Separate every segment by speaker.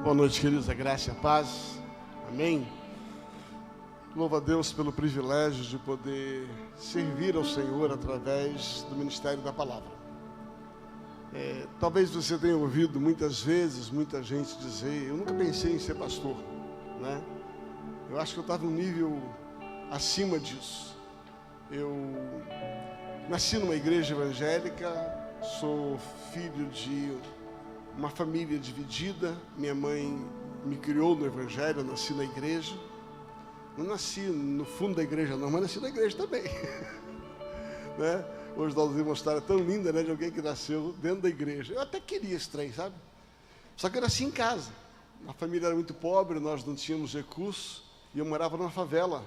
Speaker 1: Boa noite, queridos, a graça e a paz, amém? Louvo a Deus pelo privilégio de poder servir ao Senhor através do ministério da palavra. Talvez você tenha ouvido muitas vezes, muita gente dizer, eu nunca pensei em ser pastor, né? Eu acho que eu estava um nível acima disso. Eu nasci numa igreja evangélica, sou filho de uma família dividida. Minha mãe me criou no evangelho, eu nasci na igreja. Não nasci no fundo da igreja não, mas nasci na igreja também. Né? Hoje nós vimos uma história tão linda, né, de alguém que nasceu dentro da igreja. Eu até queria esse trem, sabe? Só que eu nasci em casa. A família era muito pobre, nós não tínhamos recursos. E eu morava numa favela.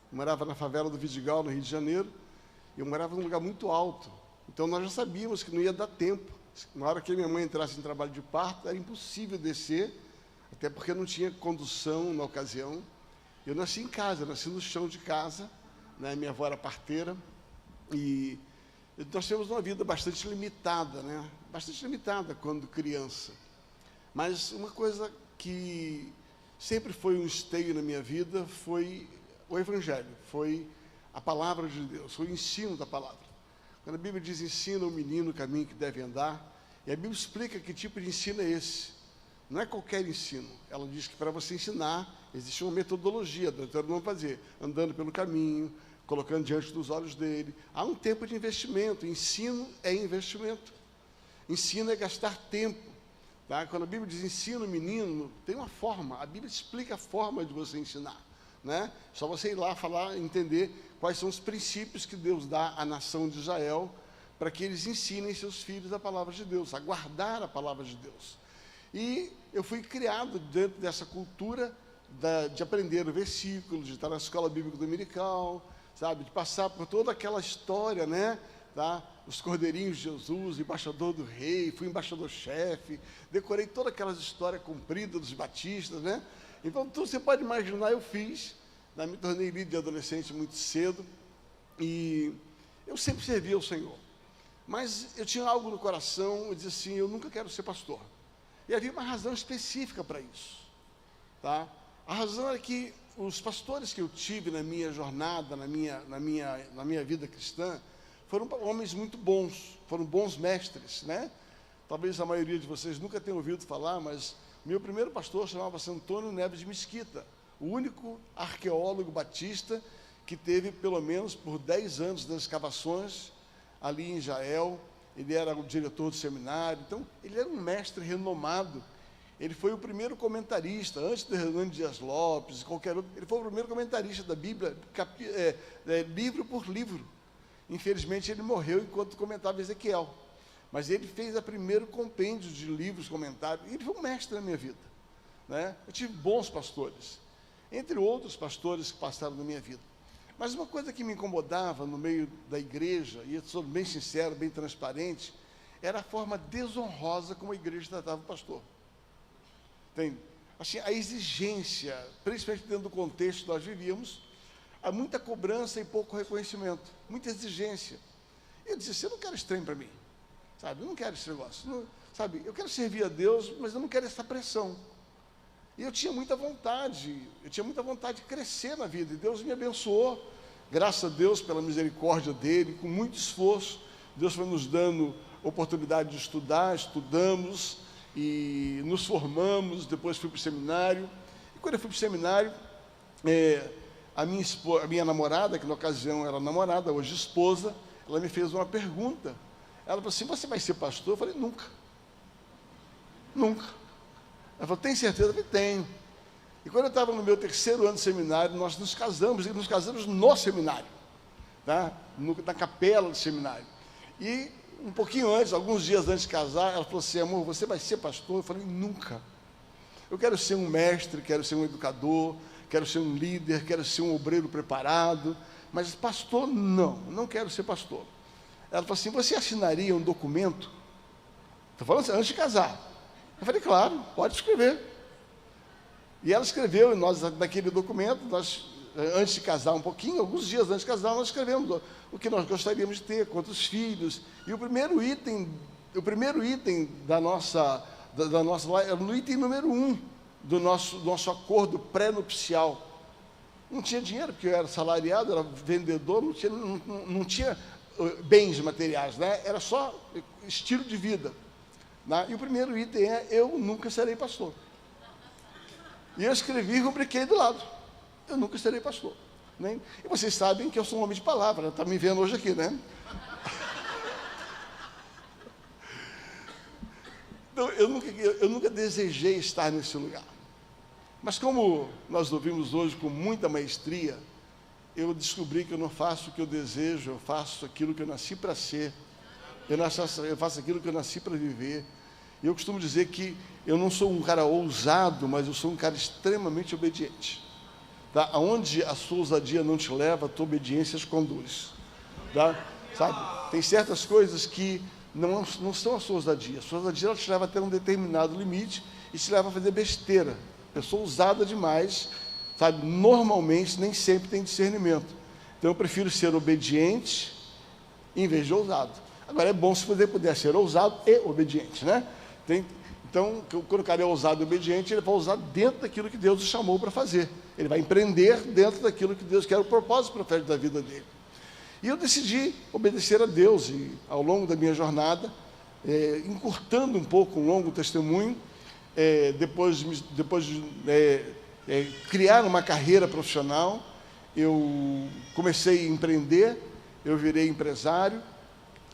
Speaker 1: Eu morava na favela do Vidigal, no Rio de Janeiro. E eu morava num lugar muito alto. Então nós já sabíamos que não ia dar tempo. Na hora que a minha mãe entrasse em trabalho de parto, era impossível descer, até porque não tinha condução na ocasião. Eu nasci em casa, eu nasci no chão de casa, né? Minha avó era parteira, e nós tivemos uma vida bastante limitada, né? Bastante limitada quando criança. Mas uma coisa que sempre foi um esteio na minha vida foi o Evangelho, foi a palavra de Deus, foi o ensino da palavra. Quando a Bíblia diz, ensina o menino o caminho que deve andar, e a Bíblia explica que tipo de ensino é esse. Não é qualquer ensino. Ela diz que para você ensinar, existe uma metodologia, então vamos fazer, andando pelo caminho, colocando diante dos olhos dele. Há um tempo de investimento. Ensino é investimento. Ensino é gastar tempo. Tá? Quando a Bíblia diz, ensina o menino, tem uma forma. A Bíblia explica a forma de você ensinar. Né? Só você ir lá falar, entender quais são os princípios que Deus dá à nação de Israel para que eles ensinem seus filhos a palavra de Deus, a guardar a palavra de Deus. E eu fui criado dentro dessa cultura de aprender o versículo, de estar na escola bíblica dominical, sabe, de passar por toda aquela história, né, tá? Os cordeirinhos de Jesus, embaixador do rei, fui embaixador-chefe, decorei todas aquelas histórias compridas dos batistas, né? Então, tudo você pode imaginar, eu fiz, né? Me tornei líder de adolescente muito cedo, e eu sempre servi ao Senhor. Mas eu tinha algo no coração, eu dizia assim, eu nunca quero ser pastor. E havia uma razão específica para isso. Tá? A razão é que os pastores que eu tive na minha jornada, na minha vida cristã, foram homens muito bons, foram bons mestres, né? Talvez a maioria de vocês nunca tenham ouvido falar, mas meu primeiro pastor chamava-se Antônio Neves de Mesquita, o único arqueólogo batista que teve pelo menos por 10 anos das escavações ali em Israel. Ele era o diretor do seminário, então ele era um mestre renomado. Ele foi o primeiro comentarista, antes do Hernando Dias Lopes e qualquer outro, ele foi o primeiro comentarista da Bíblia, livro por livro. Infelizmente ele morreu enquanto comentava Ezequiel, mas ele fez o primeiro compêndio de livros comentados, e ele foi um mestre na minha vida, né? Eu tive bons pastores, entre outros pastores que passaram na minha vida. Mas uma coisa que me incomodava no meio da igreja, e eu sou bem sincero, bem transparente, era a forma desonrosa como a igreja tratava o pastor. Tem, assim, a exigência, principalmente dentro do contexto que nós vivíamos, há muita cobrança e pouco reconhecimento, muita exigência. Eu disse assim, eu não quero esse trem para mim, sabe? Eu não quero esse negócio, não, sabe? Eu quero servir a Deus, mas eu não quero essa pressão. E eu tinha muita vontade de crescer na vida, e Deus me abençoou, graças a Deus, pela misericórdia dEle, com muito esforço, Deus foi nos dando oportunidade de estudar, estudamos, e nos formamos, depois fui para o seminário, e quando eu fui para o seminário, a minha namorada, que na ocasião era namorada, hoje esposa, ela me fez uma pergunta, ela falou assim, você vai ser pastor? Eu falei, nunca. Ela falou, tem certeza? Eu falei, tenho. E quando eu estava no meu 3º ano de seminário, nós nos casamos, e nos casamos no seminário, tá? Na capela do seminário. E um pouquinho antes, alguns dias antes de casar, ela falou assim, amor, você vai ser pastor? Eu falei, nunca. Eu quero ser um mestre, quero ser um educador, quero ser um líder, quero ser um obreiro preparado, mas pastor, não quero ser pastor. Ela falou assim, você assinaria um documento? Estou falando assim, antes de casar. Eu falei, claro, pode escrever. E ela escreveu, e nós, naquele documento, nós, antes de casar um pouquinho, alguns dias antes de casar, nós escrevemos o que nós gostaríamos de ter, quantos filhos. E o primeiro item da nossa era no item número 1. do nosso acordo pré-nupcial. Não tinha dinheiro, porque eu era salariado, era vendedor, não tinha bens materiais, né? Era só estilo de vida. Né? E o primeiro item é: eu nunca serei pastor. E eu escrevi e rubriquei do lado: eu nunca serei pastor. Né? E vocês sabem que eu sou um homem de palavra, está me vendo hoje aqui, né? Então, eu nunca desejei estar nesse lugar. Mas como nós ouvimos hoje com muita maestria, eu descobri que eu não faço o que eu desejo, eu faço aquilo que eu nasci para ser, eu faço aquilo que eu nasci para viver. E eu costumo dizer que eu não sou um cara ousado, mas eu sou um cara extremamente obediente. Tá? Aonde a sua ousadia não te leva, a tua obediência te conduz. Tá? Sabe? Tem certas coisas que não são a sua ousadia. A sua ousadia ela te leva até um determinado limite e te leva a fazer besteira. Pessoa ousada demais, sabe? Normalmente nem sempre tem discernimento. Então eu prefiro ser obediente em vez de ousado. Agora é bom se você puder ser ousado e obediente, né? Então, quando o cara é ousado e obediente, ele vai usar dentro daquilo que Deus o chamou para fazer. Ele vai empreender dentro daquilo que Deus quer, o propósito profético da vida dele. E eu decidi obedecer a Deus, e ao longo da minha jornada, encurtando um pouco um longo testemunho, depois de criar uma carreira profissional, eu comecei a empreender, eu virei empresário,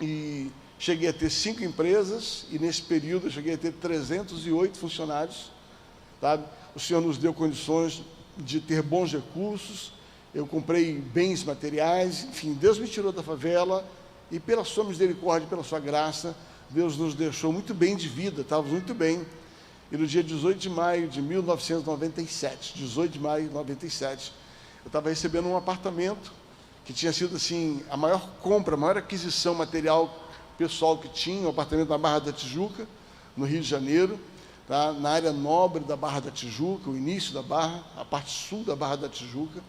Speaker 1: e cheguei a ter 5 empresas, e nesse período eu cheguei a ter 308 funcionários. Sabe? O Senhor nos deu condições de ter bons recursos, eu comprei bens materiais, enfim, Deus me tirou da favela, e pela sua misericórdia, pela sua graça, Deus nos deixou muito bem de vida, estávamos muito bem. E no dia 18 de maio de 1997, 18 de maio de 97, eu estava recebendo um apartamento, que tinha sido assim, a maior compra, a maior aquisição material pessoal que tinha, um apartamento na Barra da Tijuca, no Rio de Janeiro, tá? Na área nobre da Barra da Tijuca, o início da Barra, a parte sul da Barra da Tijuca,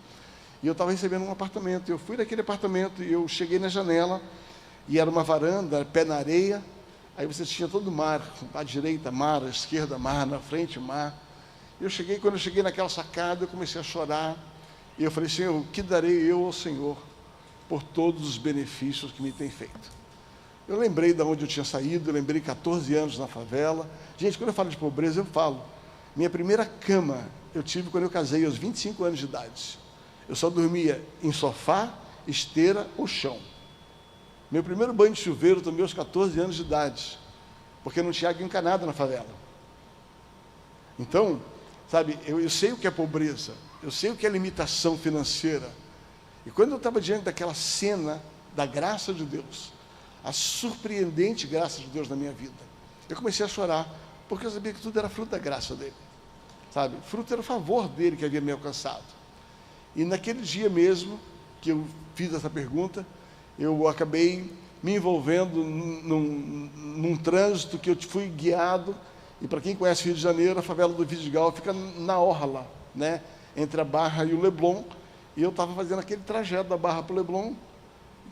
Speaker 1: e eu estava recebendo um apartamento. Eu fui naquele apartamento e eu cheguei na janela, e era uma varanda, pé na areia, aí você tinha todo o mar, à direita mar, à esquerda mar, na frente mar. Quando eu cheguei naquela sacada, eu comecei a chorar, e eu falei: Senhor, o que darei eu ao Senhor por todos os benefícios que me tem feito? Eu lembrei de onde eu tinha saído, eu lembrei 14 anos na favela. Gente, quando eu falo de pobreza, eu falo. Minha primeira cama eu tive quando eu casei, aos 25 anos de idade. Eu só dormia em sofá, esteira ou chão. Meu primeiro banho de chuveiro eu tomei aos 14 anos de idade, porque não tinha água encanada na favela. Então, sabe, eu sei o que é pobreza, eu sei o que é limitação financeira. E quando eu estava diante daquela cena da graça de Deus, a surpreendente graça de Deus na minha vida, eu comecei a chorar, porque eu sabia que tudo era fruto da graça dele, sabe? Fruto era o favor dele que havia me alcançado. E naquele dia mesmo que eu fiz essa pergunta, eu acabei me envolvendo num trânsito que eu fui guiado. E para quem conhece Rio de Janeiro, a favela do Vidigal fica na orla, né? Entre a Barra e o Leblon. E eu estava fazendo aquele trajeto da Barra para o Leblon.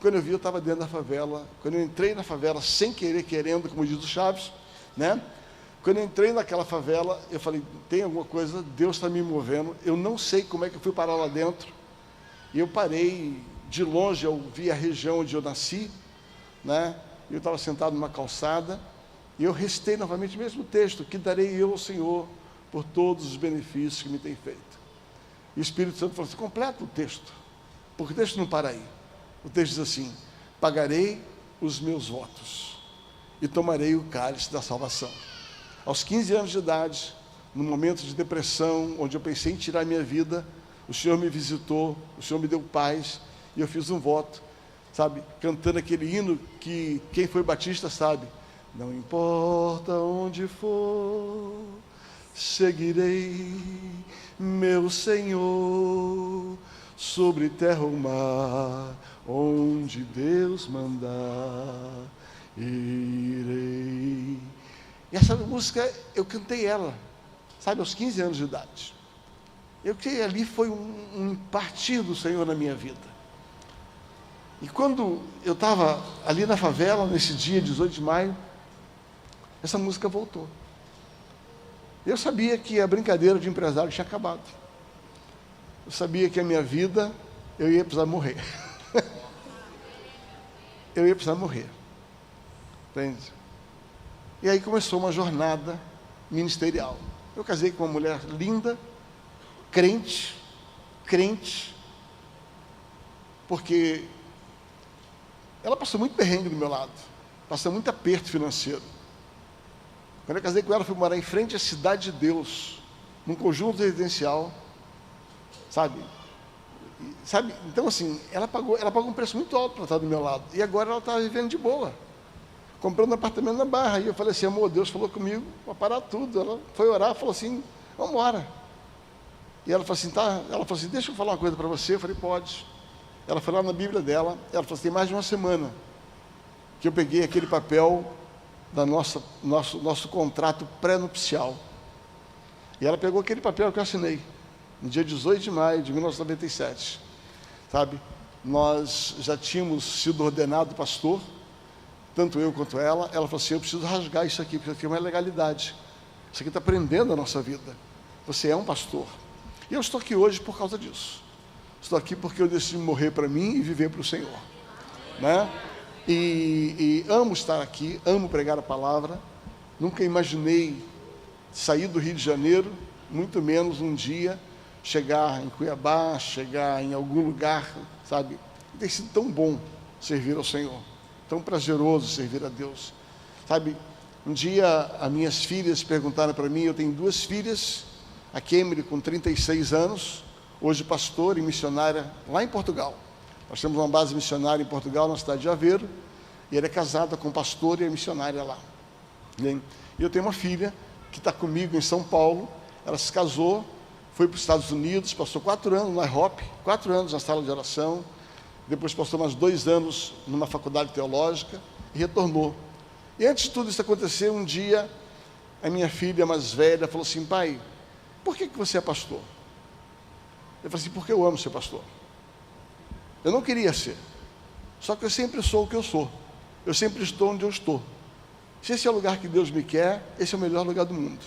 Speaker 1: Quando eu vi, eu estava dentro da favela. Quando eu entrei na favela, sem querer, querendo, como diz o Chaves, né? Quando eu entrei naquela favela, eu falei: tem alguma coisa, Deus está me movendo. Eu não sei como é que eu fui parar lá dentro. E eu parei, de longe, eu vi a região onde eu nasci, né? Eu estava sentado numa calçada, e eu recitei novamente o mesmo texto: que darei eu ao Senhor por todos os benefícios que me tem feito. E o Espírito Santo falou assim: completa o texto, porque o texto não para aí. O texto diz assim: pagarei os meus votos e tomarei o cálice da salvação. Aos 15 anos de idade, num momento de depressão, onde eu pensei em tirar minha vida, o Senhor me visitou, o Senhor me deu paz, e eu fiz um voto, sabe, cantando aquele hino que quem foi batista sabe: não importa onde for, seguirei meu Senhor, sobre terra ou mar, onde Deus mandar, irei. E essa música, eu cantei ela, sabe, aos 15 anos de idade. Eu creio que ali foi um partir do Senhor na minha vida. E quando eu estava ali na favela, nesse dia, 18 de maio, essa música voltou. Eu sabia que a brincadeira de empresário tinha acabado. Eu sabia que a minha vida, eu ia precisar morrer. Eu ia precisar morrer. Entende? E aí começou uma jornada ministerial. Eu casei com uma mulher linda, crente, porque ela passou muito perrengue do meu lado, passou muito aperto financeiro. Quando eu casei com ela, fui morar em frente à Cidade de Deus, num conjunto residencial, sabe? Então assim, ela pagou um preço muito alto para estar do meu lado, e agora ela está vivendo de boa, comprando um apartamento na Barra. E eu falei assim: amor, Deus falou comigo para parar tudo. Ela foi orar, falou assim: vamos embora. E ela falou assim: tá. Ela falou assim: deixa eu falar uma coisa para você. Eu falei: pode. Ela foi lá na Bíblia dela, ela falou assim: tem mais de uma semana que eu peguei aquele papel da nosso contrato pré-nupcial. E ela pegou aquele papel que eu assinei no dia 18 de maio de 1997, sabe? Nós já tínhamos sido ordenado pastor, tanto eu quanto ela. Ela falou assim: eu preciso rasgar isso aqui, porque isso aqui é uma legalidade, isso aqui está prendendo a nossa vida, você é um pastor. E eu estou aqui hoje por causa disso. Estou aqui porque eu decidi morrer para mim e viver para o Senhor, né? E amo estar aqui, amo pregar a palavra. Nunca imaginei sair do Rio de Janeiro, muito menos um dia chegar em Cuiabá, chegar em algum lugar, sabe? Tem sido tão bom servir ao Senhor, tão prazeroso servir a Deus, sabe? Um dia as minhas filhas perguntaram para mim, eu tenho duas filhas, a Kemily com 36 anos, hoje pastora e missionária lá em Portugal. Nós temos uma base missionária em Portugal, na cidade de Aveiro, e ela é casada com um pastor e é missionária lá. E eu tenho uma filha que está comigo em São Paulo. Ela se casou, foi para os Estados Unidos, passou 4 anos na IHOP, 4 anos na sala de oração, depois passou mais 2 anos numa faculdade teológica e retornou. E antes de tudo isso acontecer, um dia, a minha filha mais velha falou assim: pai, por que você é pastor? Eu falei assim: porque eu amo ser pastor. Eu não queria ser, só que eu sempre sou o que eu sou, eu sempre estou onde eu estou. Se esse é o lugar que Deus me quer, esse é o melhor lugar do mundo.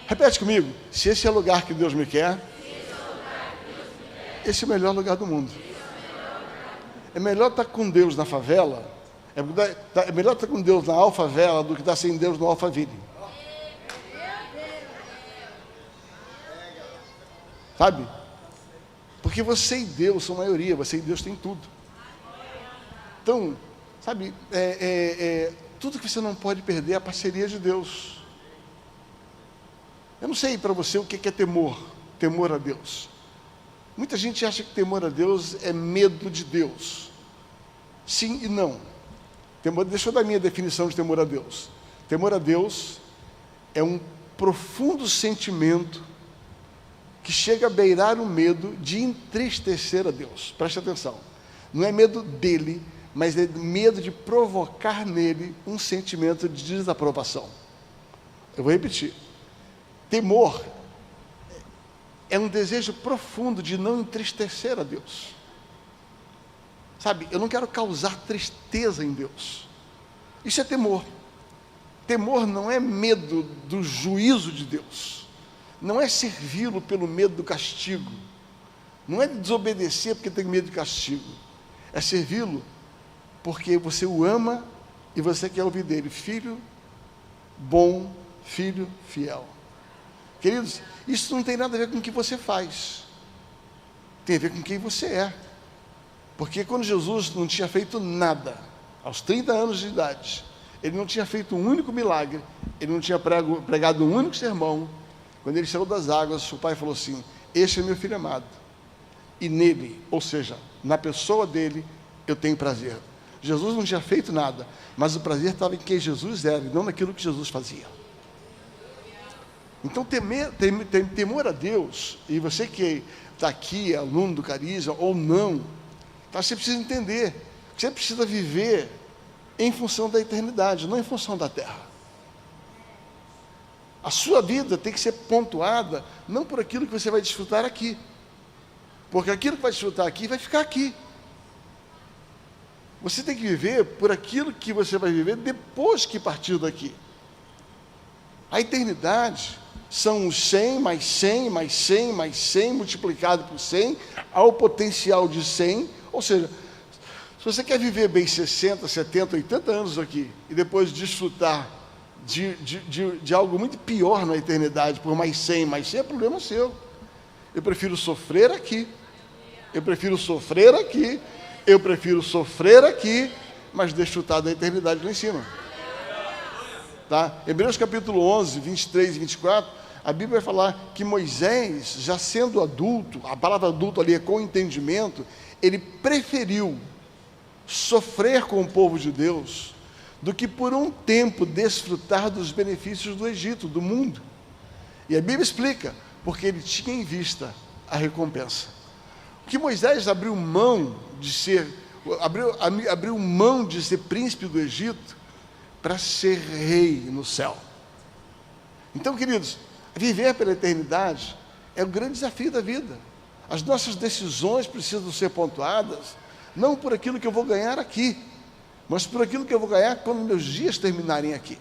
Speaker 1: Repete comigo: se esse é o lugar que Deus me quer, esse é o melhor lugar do mundo. É melhor estar com Deus na favela, é melhor estar com Deus na Alfavela do que estar sem Deus no Alphaville. Sabe? Porque você e Deus são maioria, você e Deus tem tudo. Então, sabe, tudo que você não pode perder é a parceria de Deus. Eu não sei para você o que é temor a Deus. Muita gente acha que temor a Deus é medo de Deus. Sim e não. Deixa eu dar a minha definição de temor a Deus. Temor a Deus é um profundo sentimento que chega a beirar o medo de entristecer a Deus. Preste atenção. Não é medo dele, mas é medo de provocar nele um sentimento de desaprovação. Eu vou repetir. Temor é um desejo profundo de não entristecer a Deus. Sabe, eu não quero causar tristeza em Deus. Isso é temor. Temor não é medo do juízo de Deus. Não é servi-lo pelo medo do castigo. Não é desobedecer porque tem medo de castigo. É servi-lo porque você o ama e você quer ouvir dele: filho bom, filho fiel. Queridos, isso não tem nada a ver com o que você faz. Tem a ver com quem você é. Porque quando Jesus não tinha feito nada, aos 30 anos de idade, ele não tinha feito um único milagre, ele não tinha pregado um único sermão. Quando ele saiu das águas, o pai falou assim: este é meu filho amado, e nele, ou seja, na pessoa dele, eu tenho prazer. Jesus não tinha feito nada, mas o prazer estava em quem Jesus era, e não naquilo que Jesus fazia. Então, temor a Deus, e você que está aqui, aluno do Carisma, ou não, tá, você precisa entender que você precisa viver em função da eternidade, não em função da terra. A sua vida tem que ser pontuada, não por aquilo que você vai desfrutar aqui, porque aquilo que vai desfrutar aqui, vai ficar aqui. Você tem que viver por aquilo que você vai viver depois que partir daqui. A eternidade são os 100, mais 100, mais 100, mais 100, multiplicado por 100, ao potencial de 100. Ou seja, se você quer viver bem 60, 70, 80 anos aqui, e depois desfrutar de algo muito pior na eternidade, por mais 100, é problema seu. Eu prefiro sofrer aqui, eu prefiro sofrer aqui, eu prefiro sofrer aqui, mas desfrutar da eternidade lá em cima. Tá? Hebreus capítulo 11, 23 e 24, a Bíblia vai falar que Moisés, já sendo adulto, a palavra adulto ali é com entendimento, ele preferiu sofrer com o povo de Deus, do que por um tempo desfrutar dos benefícios do Egito, do mundo. E a Bíblia explica, porque ele tinha em vista a recompensa. Que Moisés abriu mão de ser príncipe do Egito para ser rei no céu. Então, queridos, viver pela eternidade é o grande desafio da vida. As nossas decisões precisam ser pontuadas, não por aquilo que eu vou ganhar aqui, mas por aquilo que eu vou ganhar quando meus dias terminarem aqui.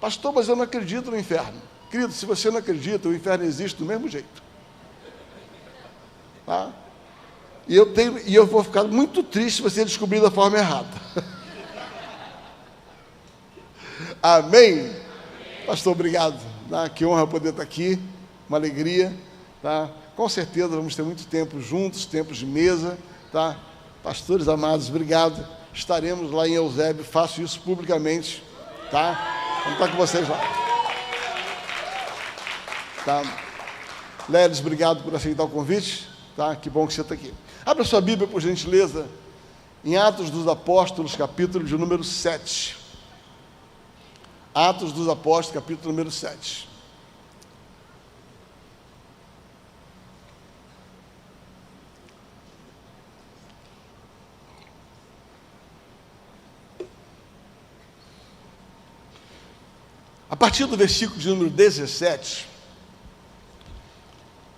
Speaker 1: Pastor, mas eu não acredito no inferno. Querido, se você não acredita, o inferno existe do mesmo jeito. Tá? E eu vou ficar muito triste se você descobrir da forma errada. Amém? Pastor, obrigado. Tá? Que honra poder estar aqui, uma alegria. Tá? Com certeza vamos ter muito tempo juntos, tempos de mesa. Tá? Pastores amados, obrigado. Estaremos lá em Eusébio, faço isso publicamente. Tá? Vamos estar com vocês lá. Tá? Lelis, obrigado por aceitar o convite. Tá? Que bom que você está aqui. Abra sua Bíblia, por gentileza, em Atos dos Apóstolos, capítulo de número 7. Atos dos Apóstolos, capítulo número 7. A partir do versículo de número 17,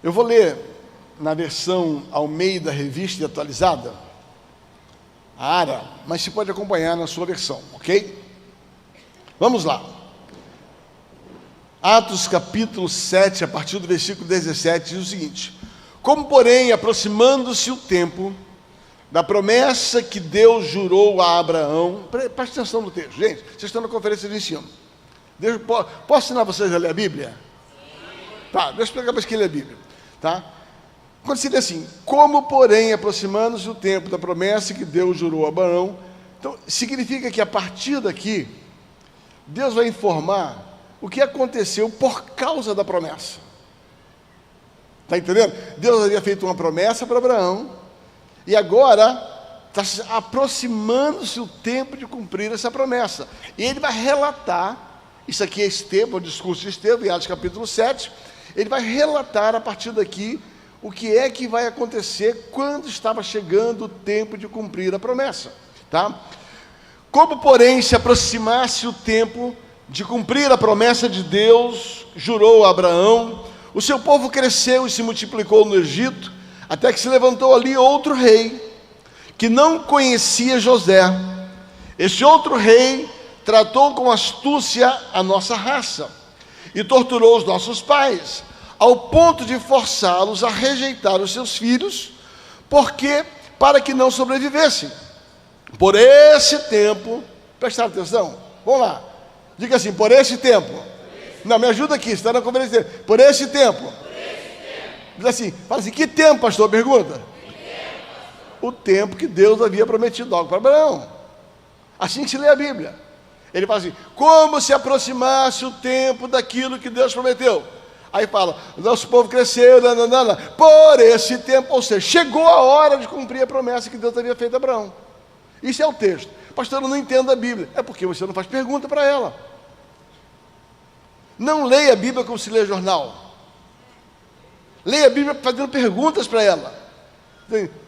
Speaker 1: eu vou ler na versão Almeida Revista e Atualizada, a ARA, mas você pode acompanhar na sua versão, ok? Vamos lá. Atos capítulo 7, a partir do versículo 17, diz o seguinte: como, porém, aproximando-se o tempo da promessa que Deus jurou a Abraão, preste atenção no texto, gente, vocês estão na conferência de ensino. Posso ensinar vocês a ler a Bíblia? Tá, deixa eu explicar para vocês que ler a Bíblia. Tá? Quando se diz assim, como, porém, aproximando-se o tempo da promessa que Deus jurou a Abraão, então, significa que a partir daqui, Deus vai informar o que aconteceu por causa da promessa. Está entendendo? Deus havia feito uma promessa para Abraão, e agora está aproximando-se o tempo de cumprir essa promessa. E ele vai relatar, isso aqui é Estevão, o discurso de Estevão, em Atos capítulo 7, ele vai relatar a partir daqui o que é que vai acontecer quando estava chegando o tempo de cumprir a promessa. Tá? Como, porém, se aproximasse o tempo de cumprir a promessa de Deus, jurou a Abraão, o seu povo cresceu e se multiplicou no Egito, até que se levantou ali outro rei, que não conhecia José. Esse outro rei tratou com astúcia a nossa raça e torturou os nossos pais, ao ponto de forçá-los a rejeitar os seus filhos, para que não sobrevivessem. Por esse tempo, prestar atenção, vamos lá, diga assim, por esse tempo. Não, me ajuda aqui, está na conferência. Por esse tempo. Diz assim, fala assim, que tempo, pastor? Pergunta. O tempo que Deus havia prometido algo para Abraão. Assim que se lê a Bíblia. Ele fala assim, como se aproximasse o tempo daquilo que Deus prometeu. Aí fala, o nosso povo cresceu, por esse tempo, ou seja, chegou a hora de cumprir a promessa que Deus havia feito a Abraão. Isso é o texto. Pastor, eu não entendo a Bíblia. É porque você não faz pergunta para ela. Não leia a Bíblia como se lê jornal. Leia a Bíblia fazendo perguntas para ela.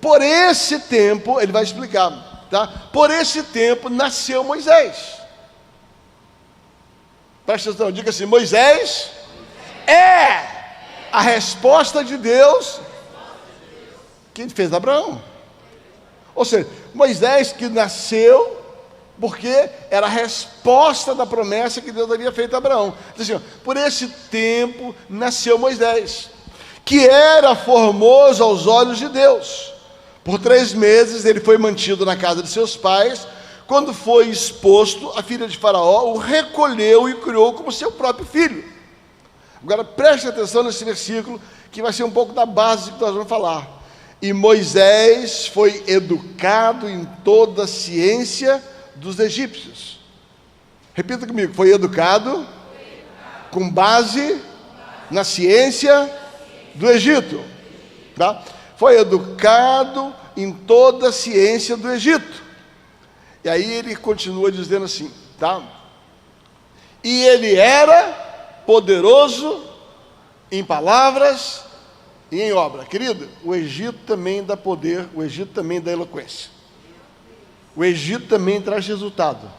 Speaker 1: Por esse tempo, ele vai explicar, tá? Por esse tempo nasceu Moisés. Presta atenção, diga assim, Moisés é a resposta de Deus que ele fez a Abraão. Ou seja, Moisés que nasceu porque era a resposta da promessa que Deus havia feito a Abraão. Diz assim, por esse tempo nasceu Moisés, que era formoso aos olhos de Deus. Por 3 meses ele foi mantido na casa de seus pais. Quando foi exposto, a filha de Faraó o recolheu e criou como seu próprio filho. Agora preste atenção nesse versículo, que vai ser um pouco da base que nós vamos falar. E Moisés foi educado em toda a ciência dos egípcios. Repita comigo, foi educado com base na ciência do Egito. Tá? Foi educado em toda a ciência do Egito. E aí ele continua dizendo assim, tá? E ele era poderoso em palavras e em obra. Querido, o Egito também dá poder, o Egito também dá eloquência. O Egito também traz resultado.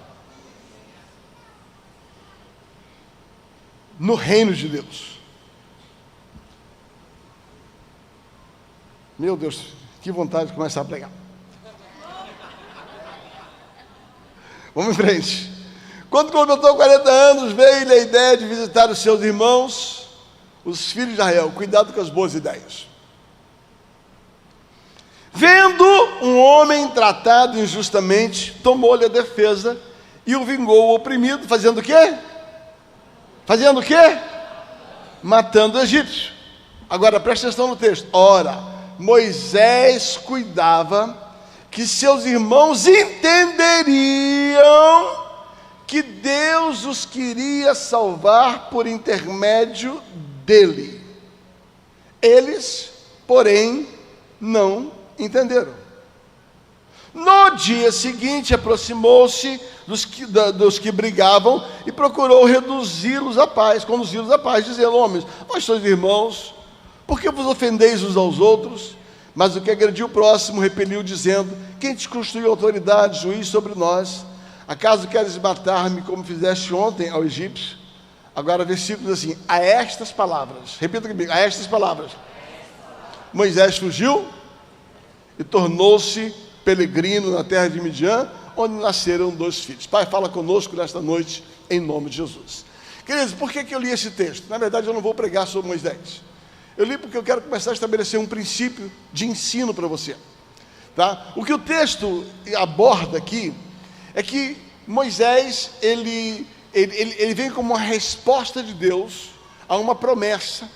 Speaker 1: No reino de Deus. Meu Deus, que vontade de começar a pregar. Vamos em frente. Quando completou 40 anos, veio-lhe a ideia de visitar os seus irmãos, os filhos de Israel. Cuidado com as boas ideias. Vendo um homem tratado injustamente, tomou-lhe a defesa e o vingou o oprimido, fazendo o quê? Fazendo o quê? Matando o egípcio. Agora preste atenção no texto. Ora, Moisés cuidava que seus irmãos entenderiam que Deus os queria salvar por intermédio dele. Eles, porém, não entenderam. No dia seguinte, aproximou-se dos que brigavam e procurou reduzi-los à paz, conduzi-los à paz, dizendo, homens, vós sois irmãos, por que vos ofendeis uns aos outros? Mas o que agrediu o próximo repeliu, dizendo, quem te constituiu autoridade, juiz sobre nós? Acaso queres matar-me como fizeste ontem ao egípcio? Agora versículo assim, a estas palavras, repita comigo, a estas palavras, Moisés fugiu e tornou-se peregrino na terra de Midian, onde nasceram 2 filhos. Pai, fala conosco nesta noite, em nome de Jesus. Queridos, por que eu li esse texto? Na verdade, eu não vou pregar sobre Moisés. Eu li porque eu quero começar a estabelecer um princípio de ensino para você. Tá? O que o texto aborda aqui é que Moisés, ele vem como uma resposta de Deus a uma promessa.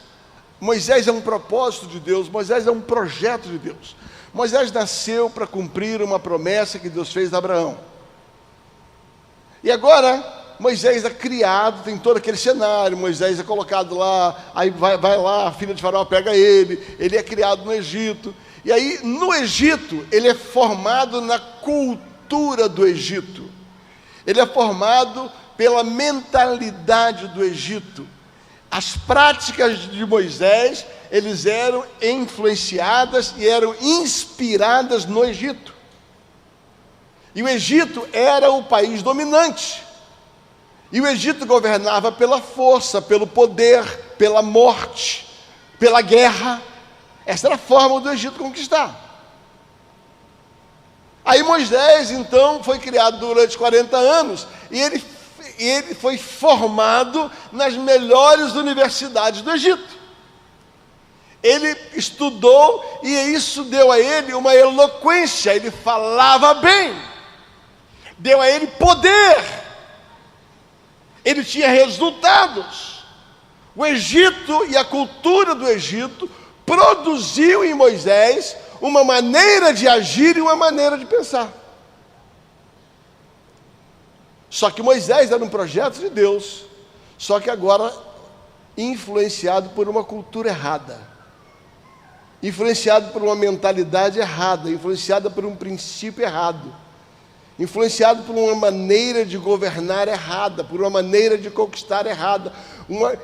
Speaker 1: Moisés é um propósito de Deus, Moisés é um projeto de Deus. Moisés nasceu para cumprir uma promessa que Deus fez a Abraão. E agora, Moisés é criado, tem todo aquele cenário, Moisés é colocado lá, aí vai lá, a filha de Faraó pega ele é criado no Egito. E aí, no Egito, ele é formado na cultura do Egito. Ele é formado pela mentalidade do Egito. As práticas de Moisés, eles eram influenciadas e eram inspiradas no Egito. E o Egito era o país dominante. E o Egito governava pela força, pelo poder, pela morte, pela guerra. Essa era a forma do Egito conquistar. Aí Moisés, então, foi criado durante 40 anos e ele foi formado nas melhores universidades do Egito. Ele estudou e isso deu a ele uma eloquência, ele falava bem, deu a ele poder, ele tinha resultados. O Egito e a cultura do Egito produziu em Moisés uma maneira de agir e uma maneira de pensar. Só que Moisés era um projeto de Deus, só que agora influenciado por uma cultura errada, influenciado por uma mentalidade errada, influenciado por um princípio errado, influenciado por uma maneira de governar errada, por uma maneira de conquistar errada,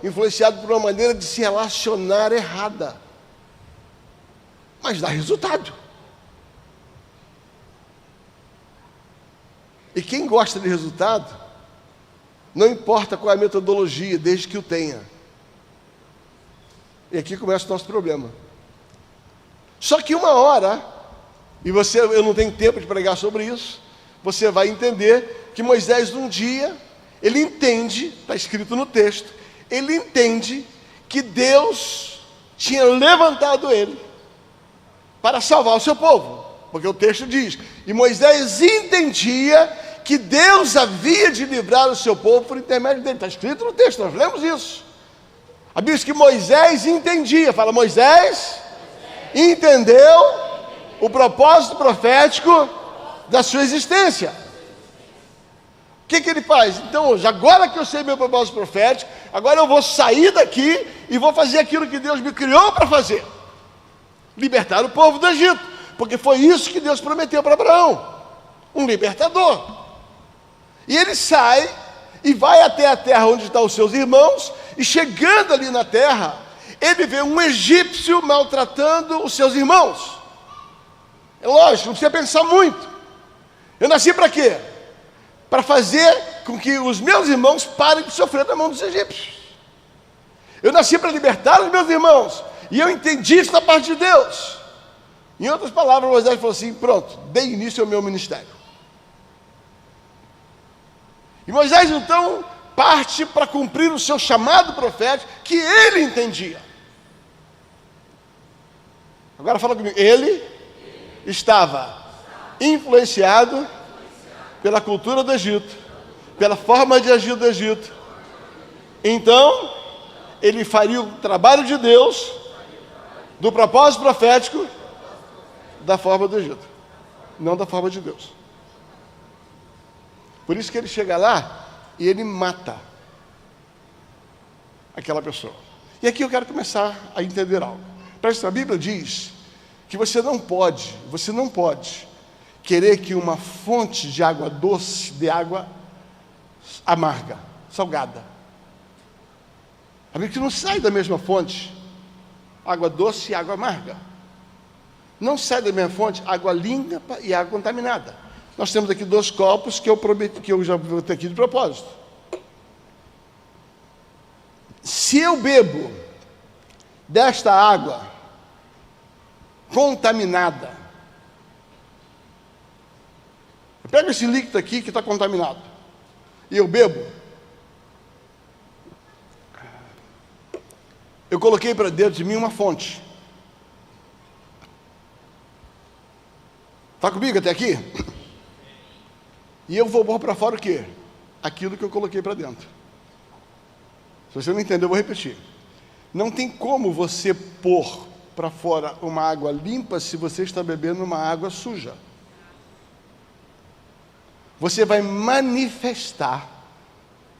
Speaker 1: influenciado por uma maneira de se relacionar errada. Mas dá resultado. E quem gosta de resultado, não importa qual é a metodologia, desde que o tenha. E aqui começa o nosso problema. Só que uma hora, e eu não tenho tempo de pregar sobre isso, você vai entender que Moisés um dia, ele entende, está escrito no texto, ele entende que Deus tinha levantado ele para salvar o seu povo, porque o texto diz, e Moisés entendia que Deus havia de livrar o seu povo por intermédio dele, está escrito no texto, nós lemos isso. A Bíblia diz que Moisés entendia, fala, Moisés entendeu o propósito profético da sua existência. O que ele faz? Então, agora que eu sei meu propósito profético, agora eu vou sair daqui e vou fazer aquilo que Deus me criou para fazer. Libertar o povo do Egito, porque foi isso que Deus prometeu para Abraão, um libertador. E ele sai e vai até a terra onde estão os seus irmãos, e chegando ali na terra, ele vê um egípcio maltratando os seus irmãos. É lógico, não precisa pensar muito. Eu nasci para quê? Para fazer com que os meus irmãos parem de sofrer na mão dos egípcios. Eu nasci para libertar os meus irmãos, e eu entendi isso da parte de Deus. Em outras palavras, Moisés falou assim, pronto, dei início ao meu ministério. E Moisés então parte para cumprir o seu chamado profético, que ele entendia. Agora fala comigo, ele estava influenciado pela cultura do Egito, pela forma de agir do Egito. Então, ele faria o trabalho de Deus, do propósito profético, da forma do Egito, não da forma de Deus. Por isso que ele chega lá e ele mata aquela pessoa. E aqui eu quero começar a entender algo. Presta, a Bíblia diz que você não pode querer que uma fonte de água doce dê água amarga, salgada. A Bíblia diz que não sai da mesma fonte água doce e água amarga. Não sai da mesma fonte água limpa e água contaminada. Nós temos aqui 2 copos que eu prometi, que eu já vou ter aqui de propósito. Se eu bebo desta água contaminada, eu pego esse líquido aqui que está contaminado, e eu bebo, eu coloquei para dentro de mim uma fonte. Está comigo até aqui? E eu vou pôr para fora o quê? Aquilo que eu coloquei para dentro. Se você não entendeu, eu vou repetir. Não tem como você pôr para fora uma água limpa se você está bebendo uma água suja. Você vai manifestar,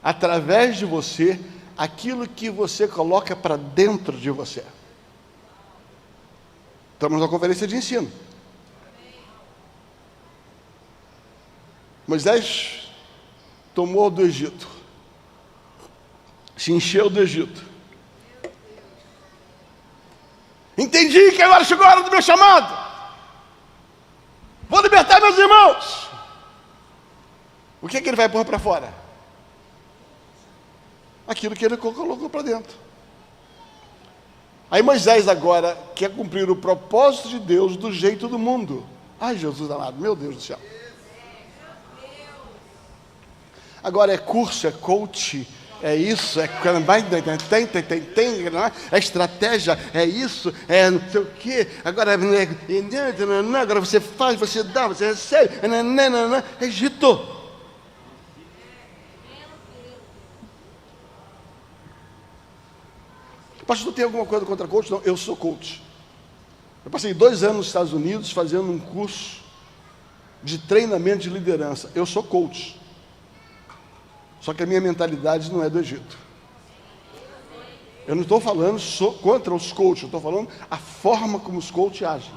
Speaker 1: através de você, aquilo que você coloca para dentro de você. Estamos na conferência de ensino. Moisés tomou do Egito, se encheu do Egito. Entendi que agora chegou a hora do meu chamado. Vou libertar meus irmãos. O que é que ele vai pôr para fora? Aquilo que ele colocou para dentro. Aí Moisés agora quer cumprir o propósito de Deus do jeito do mundo. Ai, Jesus amado, meu Deus do céu. Agora é curso, é coach, é isso, é estratégia, é isso, é não sei o quê. Agora você faz, você dá, você recebe. É Egito. Pastor, tem alguma coisa contra coach? Não, eu sou coach. Eu passei 2 anos nos Estados Unidos fazendo um curso de treinamento de liderança. Eu sou coach. Só que a minha mentalidade não é do Egito. Eu não estou falando contra os coaches, eu estou falando a forma como os coaches agem.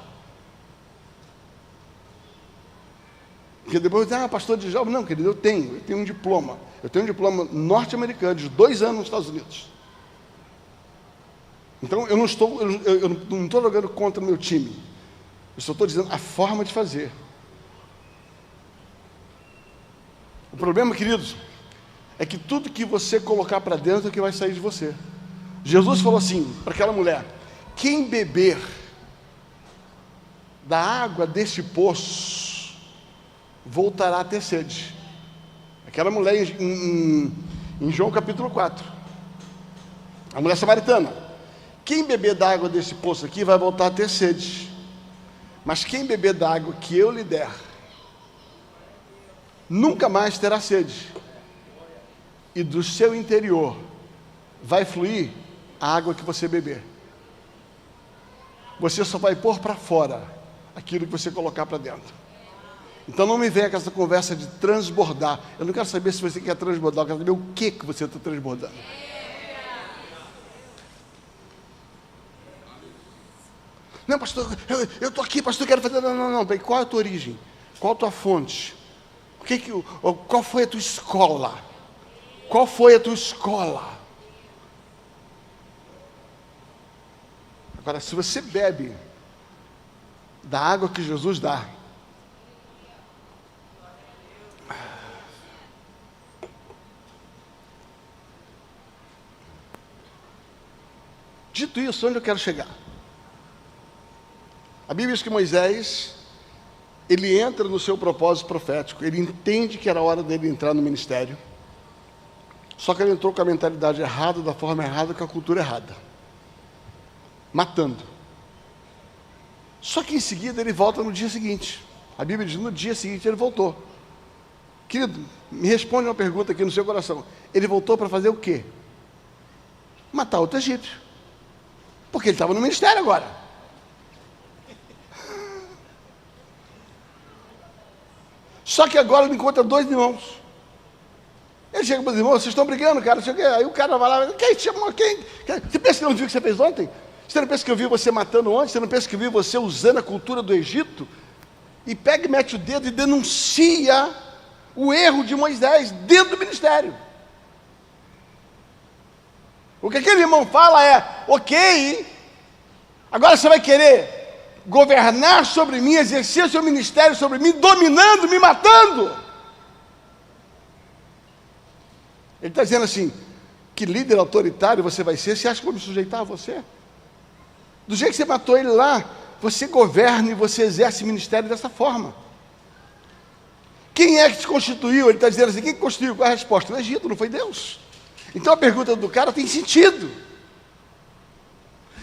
Speaker 1: Porque depois dizem, pastor de Djalma, não, querido, eu tenho um diploma. Eu tenho um diploma norte-americano de 2 anos nos Estados Unidos. Então eu não estou jogando contra o meu time. Eu só estou dizendo a forma de fazer. O problema, queridos, é que tudo que você colocar para dentro é o que vai sair de você. Jesus falou assim para aquela mulher: quem beber da água deste poço voltará a ter sede. Aquela mulher em João capítulo 4. A mulher samaritana. Quem beber da água desse poço aqui vai voltar a ter sede. Mas quem beber da água que eu lhe der, nunca mais terá sede. E do seu interior vai fluir a água que você beber. Você só vai pôr para fora aquilo que você colocar para dentro. Então não me venha com essa conversa de transbordar. Eu não quero saber se você quer transbordar, eu quero saber o que você está transbordando. Não, pastor, eu estou aqui, pastor, eu quero fazer... Não. Qual é a tua origem? Qual a tua fonte? Qual foi a tua escola? Qual foi a tua escola? Agora, se você bebe da água que Jesus dá, dito isso, onde eu quero chegar? A Bíblia diz que Moisés, ele entra no seu propósito profético, ele entende que era a hora dele entrar no ministério, só que ele entrou com a mentalidade errada, da forma errada, com a cultura errada, matando. Só que em seguida ele volta no dia seguinte. A Bíblia diz, no dia seguinte ele voltou. Querido, me responde uma pergunta aqui no seu coração. Ele voltou para fazer o quê? Matar outro egípcio. Porque ele estava no ministério agora. Só que agora ele encontra dois irmãos. Ele chega para os irmãos, vocês estão brigando, cara. Aí o cara vai lá, quem te chamou? Quem? Você pensa que eu não vi o que você fez ontem? Você não pensa que eu vi você matando ontem? Você não pensa que eu vi você usando a cultura do Egito? E pega e mete o dedo e denuncia o erro de Moisés dentro do ministério. O que aquele irmão fala é, ok, agora você vai querer governar sobre mim, exercer o seu ministério sobre mim, dominando, me matando. Ele está dizendo assim, que líder autoritário você vai ser? Você acha que eu vou me sujeitar a você? Do jeito que você matou ele lá, você governa e você exerce o ministério dessa forma. Quem é que te constituiu? Ele está dizendo assim, quem constituiu? Qual é a resposta? O Egito, não foi Deus. Então a pergunta do cara tem sentido.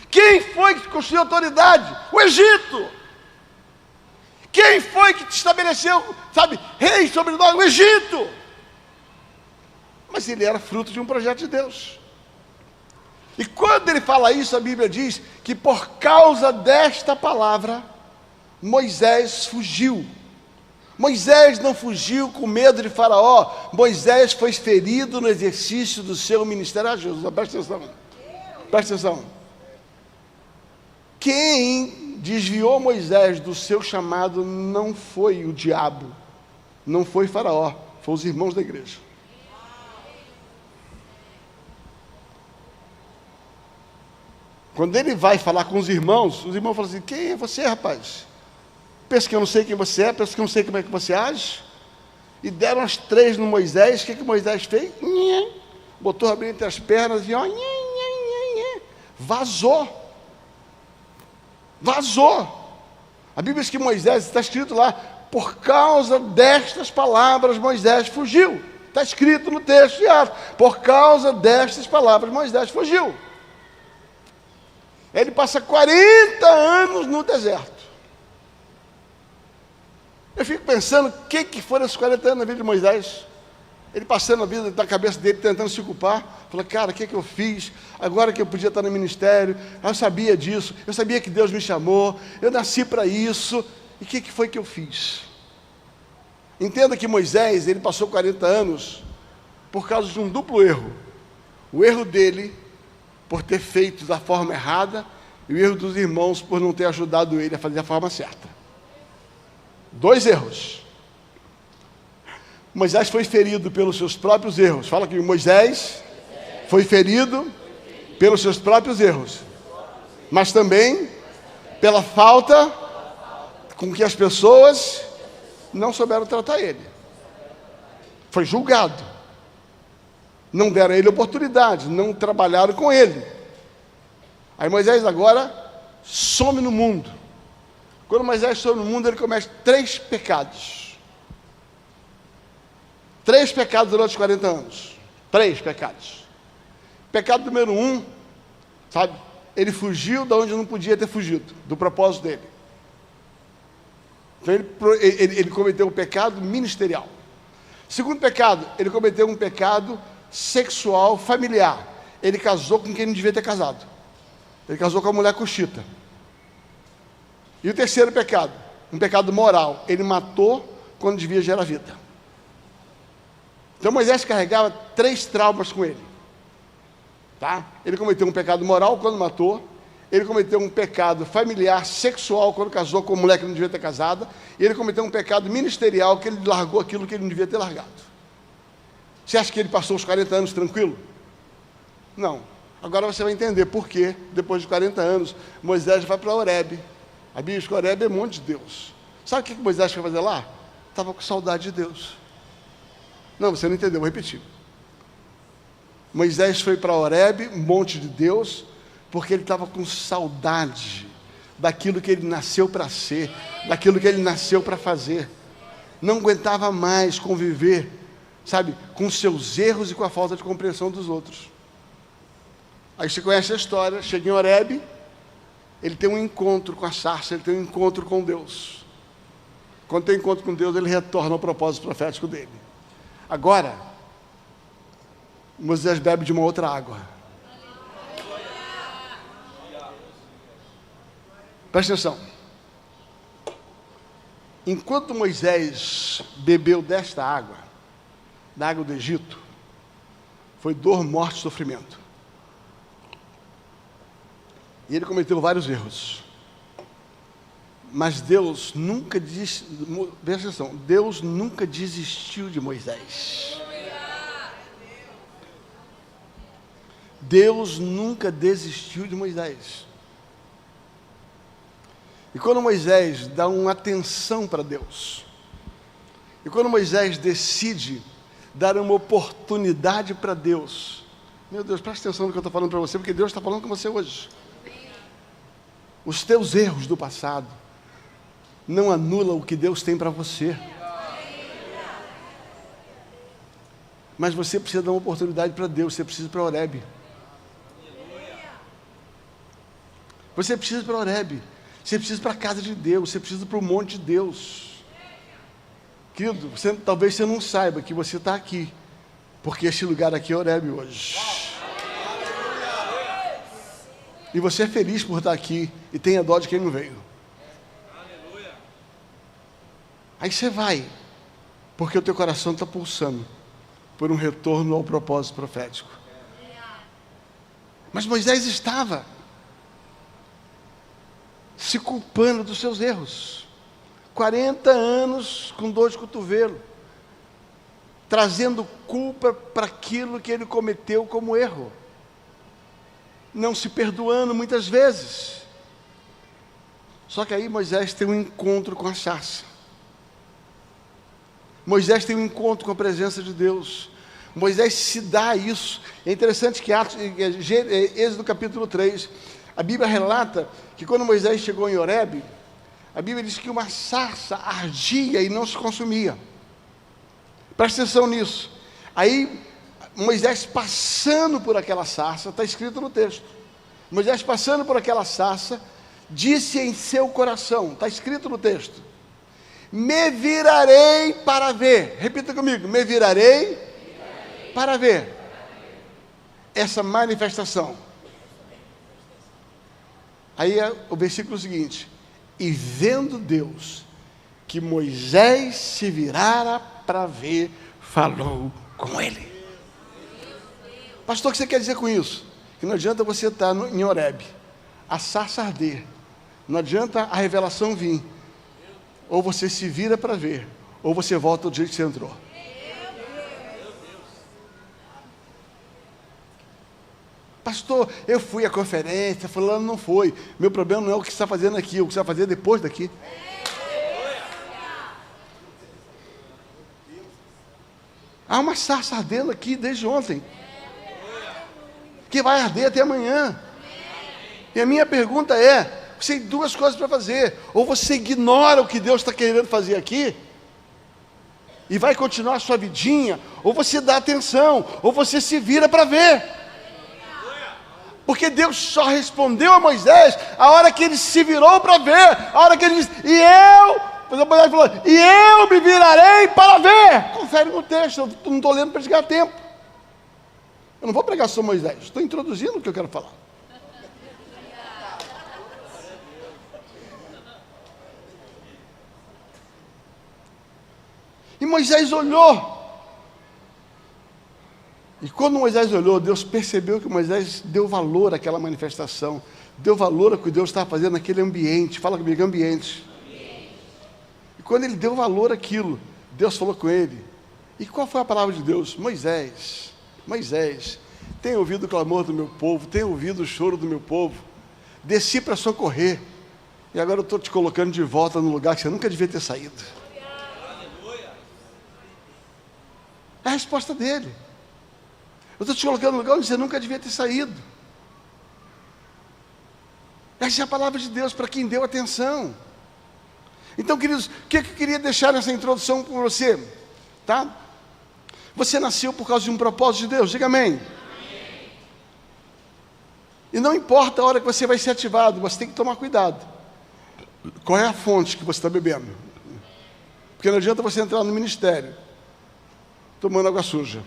Speaker 1: Quem foi que te constituiu a autoridade? O Egito. Quem foi que te estabeleceu, rei sobre nós? O Egito. Mas ele era fruto de um projeto de Deus. E quando ele fala isso, a Bíblia diz que por causa desta palavra, Moisés fugiu. Moisés não fugiu com medo de Faraó. Moisés foi ferido no exercício do seu ministério. Ah, Jesus, presta atenção. Presta atenção. Quem desviou Moisés do seu chamado não foi o diabo, não foi Faraó, foi os irmãos da igreja. Quando ele vai falar com os irmãos falam assim, quem é você, rapaz? Pensa que eu não sei quem você é, pensa que eu não sei como é que você age? E deram as três no Moisés. O que Moisés fez? Botou a Bíblia entre as pernas e vazou. A Bíblia diz que Moisés, está escrito lá, por causa destas palavras Moisés fugiu. Está escrito no texto de Atos, por causa destas palavras Moisés fugiu. Ele passa 40 anos no deserto. Eu fico pensando, o que foram esses 40 anos na vida de Moisés? Ele passando a vida da cabeça dele, tentando se culpar. Falou, cara, o que eu fiz? Agora que eu podia estar no ministério, eu sabia disso, eu sabia que Deus me chamou, eu nasci para isso. E o que foi que eu fiz? Entenda que Moisés, ele passou 40 anos por causa de um duplo erro. O erro dele, por ter feito da forma errada, e o erro dos irmãos por não ter ajudado ele a fazer a forma certa. 2 erros. Moisés foi ferido pelos seus próprios erros. Fala que Moisés foi ferido pelos seus próprios erros, mas também pela falta com que as pessoas não souberam tratar ele. Foi julgado. Não deram a ele oportunidade, não trabalharam com ele. Aí Moisés agora some no mundo. Quando Moisés some no mundo, ele comete 3 pecados. 3 pecados durante os 40 anos. 3 pecados. Pecado número 1, sabe? Ele fugiu de onde não podia ter fugido, do propósito dele. Então ele cometeu um pecado ministerial. Segundo pecado, ele cometeu um pecado sexual familiar. Ele casou com quem não devia ter casado. Ele casou com a mulher cuxita. E o terceiro pecado, um pecado moral, ele matou quando devia gerar vida. Então Moisés carregava 3 traumas com ele. Tá? Ele cometeu um pecado moral quando matou, ele cometeu um pecado familiar, sexual, quando casou com uma mulher que não devia ter casado, e ele cometeu um pecado ministerial, que ele largou aquilo que ele não devia ter largado. Você acha que ele passou os 40 anos tranquilo? Não. Agora você vai entender por que, depois de 40 anos, Moisés vai para Horebe. A Bíblia diz que Horebe é monte de Deus. Sabe o que Moisés foi fazer lá? Estava com saudade de Deus. Não, você não entendeu, vou repetir. Moisés foi para Horebe, monte de Deus, porque ele estava com saudade daquilo que ele nasceu para ser, daquilo que ele nasceu para fazer. Não aguentava mais conviver, sabe, com seus erros e com a falta de compreensão dos outros. Aí você conhece a história, chega em Horebe, ele tem um encontro com a sarça, ele tem um encontro com Deus. Quando tem encontro com Deus, ele retorna ao propósito profético dele. Agora, Moisés bebe de uma outra água. Presta atenção. Enquanto Moisés bebeu desta água, da água do Egito, foi dor, morte e sofrimento. E ele cometeu vários erros. Mas Deus nunca presta atenção, Deus nunca desistiu de Moisés. Deus nunca desistiu de Moisés. E quando Moisés dá uma atenção para Deus, e quando Moisés decide dar uma oportunidade para Deus, meu Deus, presta atenção no que eu estou falando para você, porque Deus está falando com você hoje. Os teus erros do passado não anulam o que Deus tem para você. Mas você precisa dar uma oportunidade para Deus, você precisa ir para Horebe. Você precisa ir para Horebe, você precisa ir para a casa de Deus, você precisa ir para o monte de Deus. Querido, talvez você não saiba que você está aqui, porque esse lugar aqui é Horebe hoje. E você é feliz por estar aqui e tenha dó de quem não veio. Aí você vai, porque o teu coração está pulsando por um retorno ao propósito profético. Mas Moisés estava se culpando dos seus erros. 40 anos com dor de cotovelo, trazendo culpa para aquilo que ele cometeu como erro, não se perdoando muitas vezes. Só que aí Moisés tem um encontro com a sarça. Moisés tem um encontro com a presença de Deus. Moisés se dá a isso. É interessante que Êxodo capítulo 3, a Bíblia relata que quando Moisés chegou em Horebe, a Bíblia diz que uma sarça ardia e não se consumia. Presta atenção nisso. Aí Moisés passando por aquela sarça, está escrito no texto, Moisés passando por aquela sarça, disse em seu coração, está escrito no texto, me virarei para ver, repita comigo, me virarei para ver essa manifestação. Aí é o versículo seguinte, e vendo Deus que Moisés se virara para ver, falou com ele. Pastor, o que você quer dizer com isso? Que não adianta você estar em Horebe, a sarça arder, não adianta a revelação vir, ou você se vira para ver, ou você volta do jeito que você entrou. Pastor, eu fui à conferência, fulano não foi, meu problema não é o que você está fazendo aqui, o que você vai fazer depois daqui. Há uma sarça ardendo aqui desde ontem, que vai arder até amanhã. E a minha pergunta é, você tem duas coisas para fazer, ou você ignora o que Deus está querendo fazer aqui, e vai continuar a sua vidinha, ou você dá atenção, ou você se vira para ver. Porque Deus só respondeu a Moisés a hora que ele se virou para ver, a hora que ele disse, e eu me virarei para ver. Confere no texto, eu não estou lendo para ganhar tempo. Eu não vou pregar sobre Moisés, estou introduzindo o que eu quero falar. E Moisés olhou. E quando Moisés olhou, Deus percebeu que Moisés deu valor àquela manifestação, deu valor ao que Deus estava fazendo naquele ambiente. Fala comigo, ambiente. E quando ele deu valor àquilo, Deus falou com ele. E qual foi a palavra de Deus? Moisés, Moisés, tenho ouvido o clamor do meu povo, tenho ouvido o choro do meu povo, desci para socorrer, e agora eu estou te colocando de volta no lugar que você nunca devia ter saído. É a resposta dele. Eu estou te colocando no lugar onde você nunca devia ter saído. Essa é a palavra de Deus para quem deu atenção. Então, queridos, o que eu queria deixar nessa introdução para você? Tá? Você nasceu por causa de um propósito de Deus, diga amém. E não importa a hora que você vai ser ativado, você tem que tomar cuidado. Qual é a fonte que você está bebendo? Porque não adianta você entrar no ministério tomando água suja,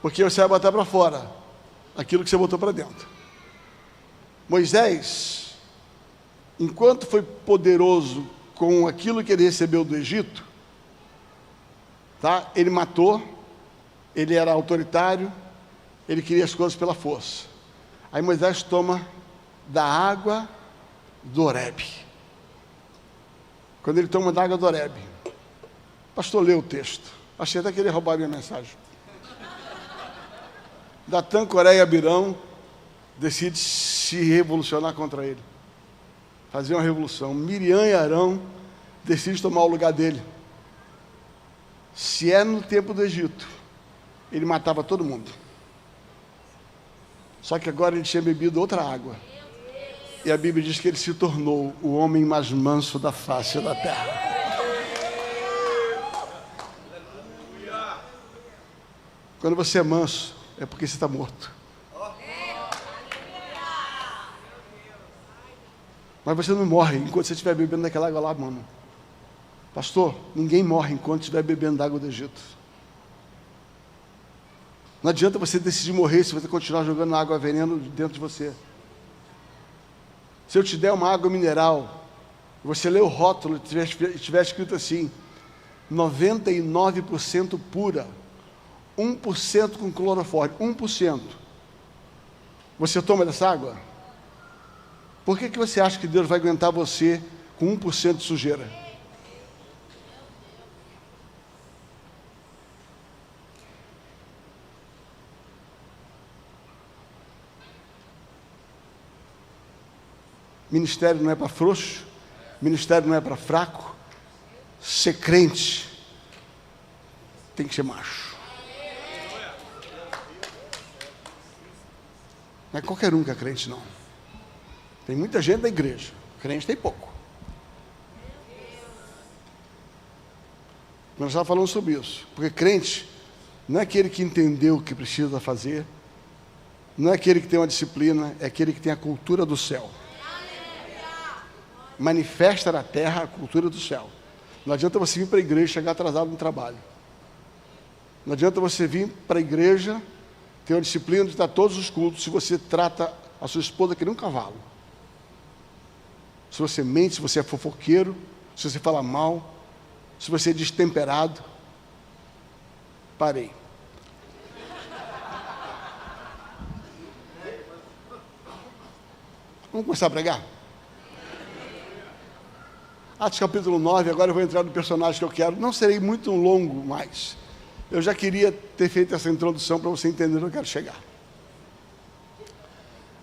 Speaker 1: porque você vai botar para fora aquilo que você botou para dentro. Moisés, enquanto foi poderoso com aquilo que ele recebeu do Egito, tá? Ele matou, ele era autoritário, ele queria as coisas pela força. Aí Moisés toma da água do Horebe. Quando ele toma da água do Horebe, pastor, lê o texto. Achei até que ele ia roubar a minha mensagem. Datã, Coré e Abirão decide se revolucionar contra ele, fazer uma revolução. Miriam e Arão decidem tomar o lugar dele. Se é no tempo do Egito, ele matava todo mundo. Só que agora ele tinha bebido outra água. E a Bíblia diz que ele se tornou o homem mais manso da face da terra. Quando você é manso, é porque você está morto. Mas você não morre enquanto você estiver bebendo daquela água lá, mano. Pastor, ninguém morre enquanto estiver bebendo da água do Egito. Não adianta você decidir morrer se você continuar jogando água veneno dentro de você. Se eu te der uma água mineral, você lê o rótulo e tiver escrito assim, 99% pura, 1% com clorofórmio, 1%. Você toma dessa água? Por que você acha que Deus vai aguentar você com 1% de sujeira? Ministério não é para frouxo, ministério não é para fraco. Ser crente tem que ser macho. Não é qualquer um que é crente, não. Tem muita gente da igreja, crente tem pouco. Nós estávamos falando sobre isso, porque crente não é aquele que entendeu o que precisa fazer, não é aquele que tem uma disciplina, é aquele que tem a cultura do céu. Manifesta na terra a cultura do céu. Não adianta você vir para a igreja e chegar atrasado no trabalho. Não adianta você vir para a igreja, ter uma disciplina de estar todos os cultos, se você trata a sua esposa que nem um cavalo. Se você mente, se você é fofoqueiro, se você fala mal, se você é destemperado. Parei. Vamos começar a pregar? Atos capítulo 9, agora eu vou entrar no personagem que eu quero. Não serei muito longo mais. Eu já queria ter feito essa introdução para você entender onde eu quero chegar.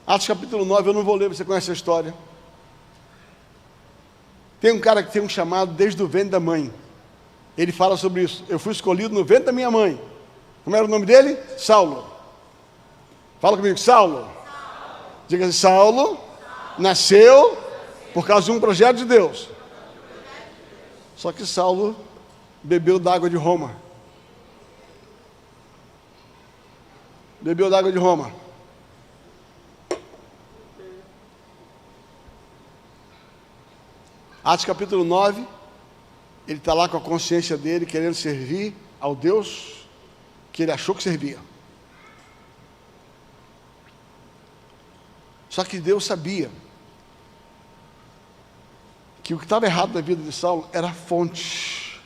Speaker 1: Atos capítulo 9, eu não vou ler, você conhece a história. Tem um cara que tem um chamado desde o ventre da mãe. Ele fala sobre isso. Eu fui escolhido no ventre da minha mãe. Como era o nome dele? Saulo. Fala comigo, Saulo. Diga assim, Saulo nasceu por causa de um projeto de Deus. Só que Saulo bebeu d'água de Roma. Bebeu d'água de Roma. Atos capítulo 9, ele está lá com a consciência dele, querendo servir ao Deus que ele achou que servia. Só que Deus sabia que o que estava errado na vida de Saulo era a fonte.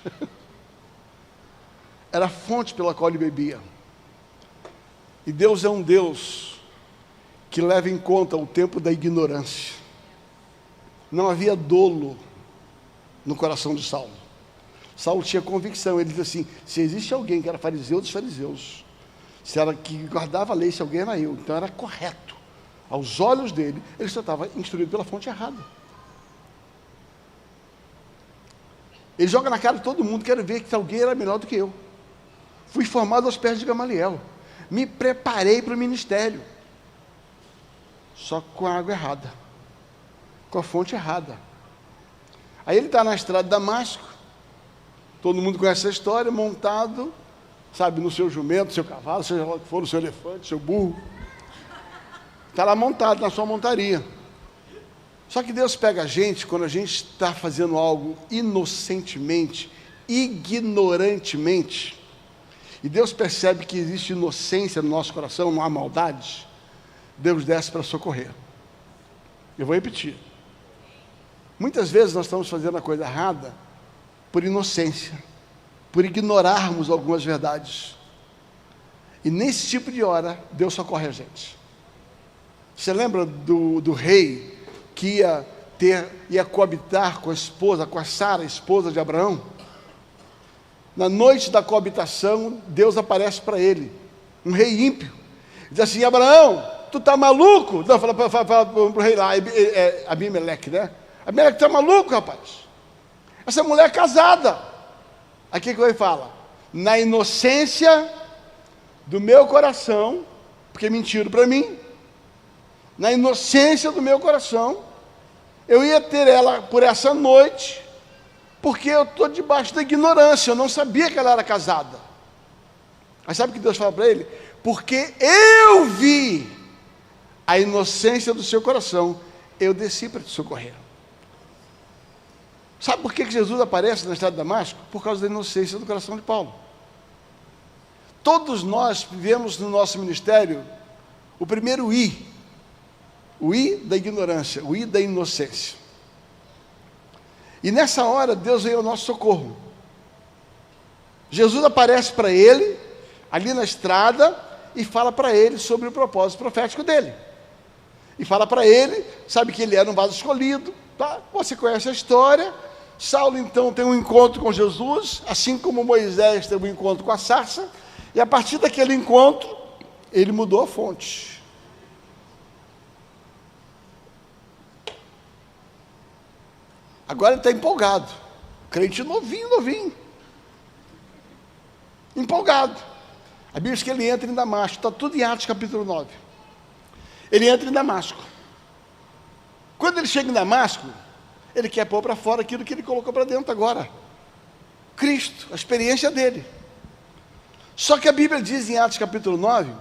Speaker 1: Era a fonte pela qual ele bebia. E Deus é um Deus que leva em conta o tempo da ignorância. Não havia dolo no coração de Saulo. Saulo tinha convicção, ele dizia assim, se existe alguém que era fariseu dos fariseus, se era que guardava a lei, se alguém era eu, então era correto. Aos olhos dele, ele só estava instruído pela fonte errada. Ele joga na cara de todo mundo, quero ver que alguém era melhor do que eu. Fui formado aos pés de Gamaliel. Me preparei para o ministério. Só com a água errada. Com a fonte errada. Aí ele está na estrada de Damasco. Todo mundo conhece essa história, montado, sabe, no seu jumento, no seu cavalo, seja lá o que for, no seu elefante, no seu burro. Está lá montado na sua montaria. Só que Deus pega a gente quando a gente está fazendo algo inocentemente, ignorantemente, e Deus percebe que existe inocência no nosso coração, não há maldade, Deus desce para socorrer. Eu vou repetir. Muitas vezes nós estamos fazendo a coisa errada por inocência, por ignorarmos algumas verdades. E nesse tipo de hora, Deus socorre a gente. Você lembra do rei que ia coabitar com a esposa, com a Sara, esposa de Abraão? Na noite da coabitação, Deus aparece para ele, um rei ímpio. Diz assim, Abraão, tu tá maluco? Não, fala para o rei lá, Abimeleque, né? Abimeleque, tá maluco, rapaz? Essa mulher é casada. Aqui que ele fala, na inocência do meu coração, porque mentiram para mim, na inocência do meu coração, eu ia ter ela por essa noite, porque eu estou debaixo da ignorância, eu não sabia que ela era casada. Mas sabe o que Deus fala para ele? Porque eu vi a inocência do seu coração, eu desci para te socorrer. Sabe por que Jesus aparece na estrada de Damasco? Por causa da inocência do coração de Paulo. Todos nós vivemos no nosso ministério o primeiro I. O I da ignorância, o I da inocência. E nessa hora, Deus veio ao nosso socorro. Jesus aparece para ele, ali na estrada, e fala para ele sobre o propósito profético dele. E fala para ele, sabe que ele era um vaso escolhido, tá? Você conhece a história. Saulo então tem um encontro com Jesus, assim como Moisés teve um encontro com a sarça, e a partir daquele encontro, ele mudou a fonte. Agora ele está empolgado, crente novinho, empolgado. A Bíblia diz que ele entra em Damasco, está tudo em Atos capítulo 9. Ele entra em Damasco. Quando ele chega em Damasco, ele quer pôr para fora aquilo que ele colocou para dentro agora. Cristo, a experiência dele. Só que a Bíblia diz em Atos capítulo 9,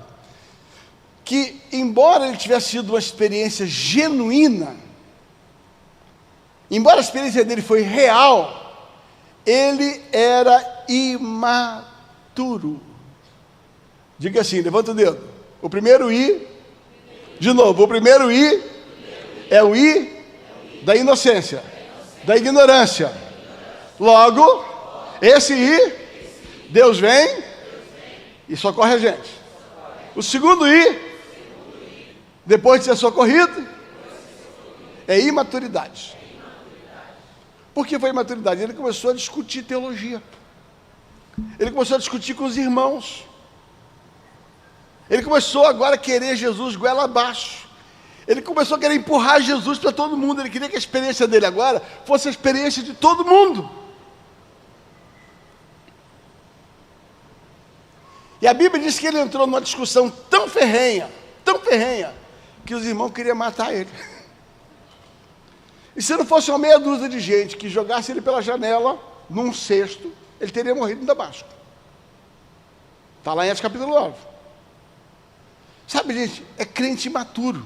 Speaker 1: que embora ele tivesse sido uma experiência genuína, embora a experiência dele foi real, ele era imaturo. Diga assim, levanta o dedo. O primeiro I, de novo, o primeiro I é o I da inocência, da ignorância. Logo, esse I, Deus vem e socorre a gente. O segundo I, depois de ser socorrido, é imaturidade. Por que foi imaturidade? Ele começou a discutir teologia. Ele começou a discutir com os irmãos. Ele começou agora a querer Jesus goela abaixo. Ele começou a querer empurrar Jesus para todo mundo. Ele queria que a experiência dele agora fosse a experiência de todo mundo. E a Bíblia diz que ele entrou numa discussão tão ferrenha, que os irmãos queriam matar ele. E se não fosse uma meia dúzia de gente que jogasse ele pela janela, num cesto, ele teria morrido em Damasco. Está lá em Atos capítulo 9. Sabe, gente, é crente imaturo,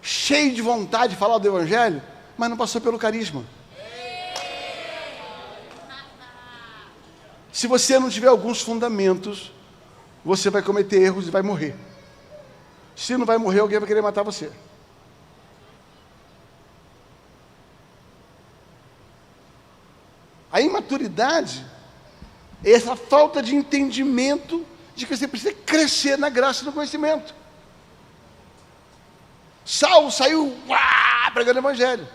Speaker 1: cheio de vontade de falar do Evangelho, mas não passou pelo carisma. Se você não tiver alguns fundamentos, você vai cometer erros e vai morrer. Se não vai morrer, alguém vai querer matar você. A imaturidade é essa falta de entendimento de que você precisa crescer na graça e no conhecimento. Saulo saiu pregando o Evangelho.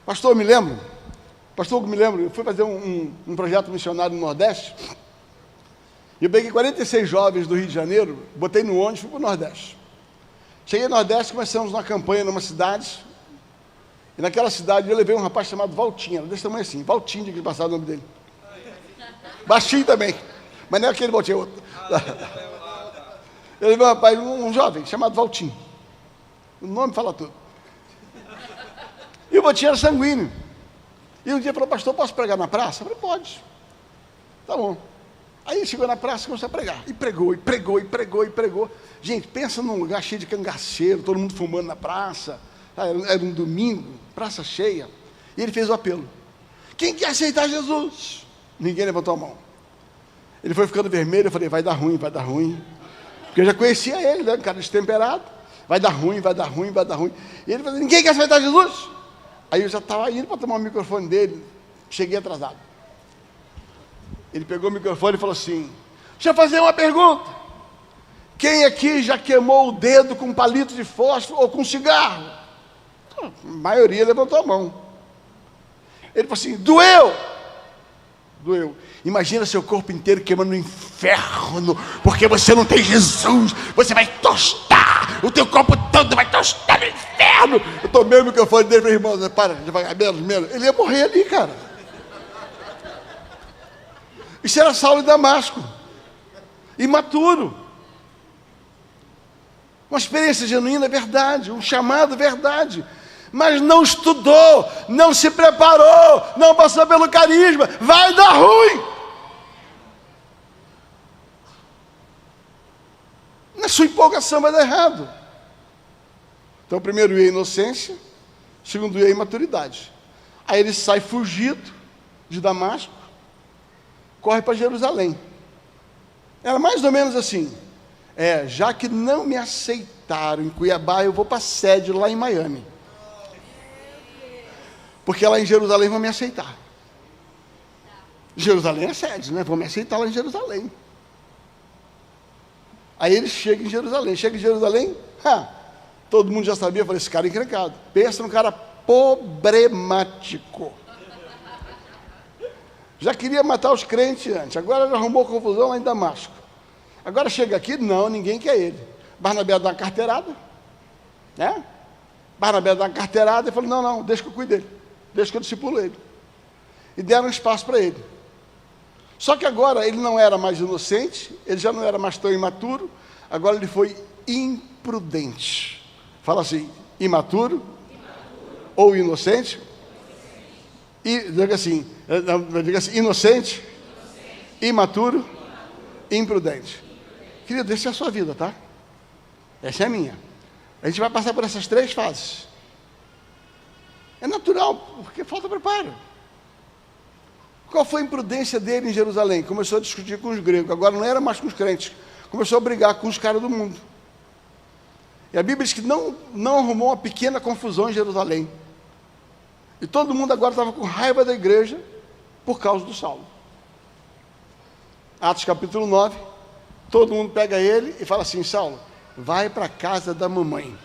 Speaker 1: Pastor, eu fui fazer um projeto missionário no Nordeste, e eu peguei 46 jovens do Rio de Janeiro, botei no ônibus e fui para o Nordeste. Cheguei no Nordeste, começamos uma campanha numa cidade, e naquela cidade eu levei um rapaz chamado Valtinho, era desse tamanho assim, Valtinho, de que passava o nome dele. Baixinho também, mas não é aquele Valtinho, é outro. Eu levei um rapaz, um jovem, chamado Valtinho. O nome fala tudo. E o Valtinho era sanguíneo. E um dia falou, pastor, posso pregar na praça? Eu falei, pode. Tá bom. Aí chegou na praça e começou a pregar. E pregou. Gente, pensa num lugar cheio de cangaceiro, todo mundo fumando na praça. Era um domingo, praça cheia. E ele fez o apelo. Quem quer aceitar Jesus? Ninguém levantou a mão. Ele foi ficando vermelho, eu falei, vai dar ruim. Porque eu já conhecia ele, né? Um cara destemperado. Vai dar ruim. E ele falou, ninguém quer aceitar Jesus? Aí eu já estava indo para tomar o microfone dele, cheguei atrasado. Ele pegou o microfone e falou assim, deixa eu fazer uma pergunta. Quem aqui já queimou o dedo com um palito de fósforo ou com cigarro? A maioria levantou a mão. Ele falou assim, doeu. Imagina seu corpo inteiro queimando no inferno, porque você não tem Jesus, você vai tostar, o teu corpo todo vai tostar no inferno. Eu tomei o microfone dele e falei, irmão, para, devagar, menos. Ele ia morrer ali, cara. Isso era Saulo de Damasco, imaturo. Uma experiência genuína, é verdade, um chamado, verdade. Mas não estudou, não se preparou, não passou pelo carisma, vai dar ruim. Na sua empolgação vai dar errado. Então, primeiro ia a inocência, segundo ia a imaturidade. Aí ele sai fugido de Damasco, corre para Jerusalém. Era mais ou menos assim, já que não me aceitaram em Cuiabá, eu vou para a sede lá em Miami. Porque lá em Jerusalém vão me aceitar. Jerusalém é sede, né? Vão me aceitar lá em Jerusalém. Aí ele chega em Jerusalém, todo mundo já sabia, eu falei, esse cara é encrencado. Pensa num cara problemático. Já queria matar os crentes antes, agora já arrumou confusão lá em Damasco. Agora chega aqui, não, ninguém quer ele. Barnabé dá uma carteirada, né? Barnabé dá uma carteirada e falou, não, deixa que eu cuide dele. Deixa que eu discipulo ele. E deram um espaço para ele. Só que agora ele não era mais inocente, ele já não era mais tão imaturo, agora ele foi imprudente. Fala assim, imaturo. Ou inocente. Diga assim, inocente, imaturo, imprudente. Querido, essa é a sua vida, tá? Essa é a minha. A gente vai passar por essas 3 fases. É natural, porque falta preparo. Qual foi a imprudência dele em Jerusalém? Começou a discutir com os gregos, agora não era mais com os crentes, começou a brigar com os caras do mundo. E a Bíblia diz que não arrumou uma pequena confusão em Jerusalém. E todo mundo agora estava com raiva da igreja por causa do Saulo. Atos capítulo 9, todo mundo pega ele e fala assim, Saulo, vai para a casa da mamãe.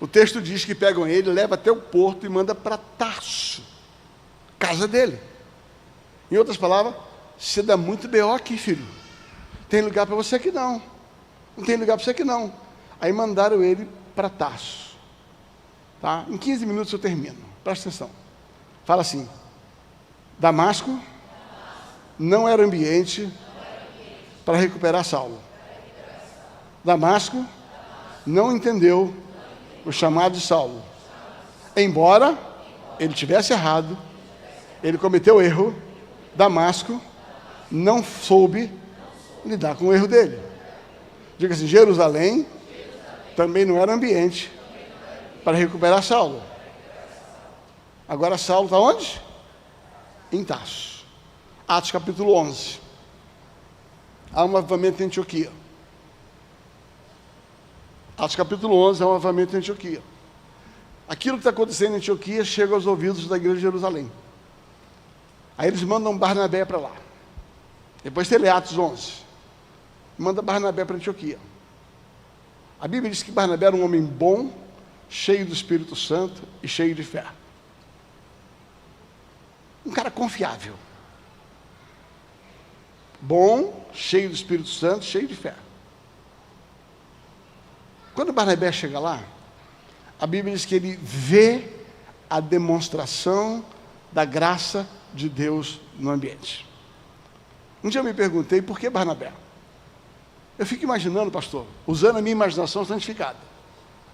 Speaker 1: O texto diz que pegam ele, leva até o porto e manda para Tarso, casa dele. Em outras palavras, você dá muito B.O. aqui, filho. Tem lugar para você aqui não. Não tem lugar para você aqui não. Aí mandaram ele para Tarso. Tá? Em 15 minutos eu termino. Presta atenção. Fala assim, Damasco não era ambiente para recuperar Saulo. Damasco não entendeu o chamado de Saulo. Embora ele tivesse errado, ele cometeu erro Damasco não soube lidar com o erro dele. Diga assim, Jerusalém também não era ambiente para recuperar Saulo. Agora Saulo está onde? Em Tarso. Atos capítulo 11. Há um avivamento em Antioquia. Atos capítulo 11 é um avivamento em Antioquia. Aquilo que está acontecendo em Antioquia chega aos ouvidos da igreja de Jerusalém. Aí eles mandam Barnabé para lá. Depois você lê Atos 11. Manda Barnabé para Antioquia. A Bíblia diz que Barnabé era um homem bom, cheio do Espírito Santo e cheio de fé. Um cara confiável. Bom, cheio do Espírito Santo, cheio de fé. Quando Barnabé chega lá, a Bíblia diz que ele vê a demonstração da graça de Deus no ambiente. Um dia eu me perguntei, por que Barnabé? Eu fico imaginando, pastor, usando a minha imaginação santificada.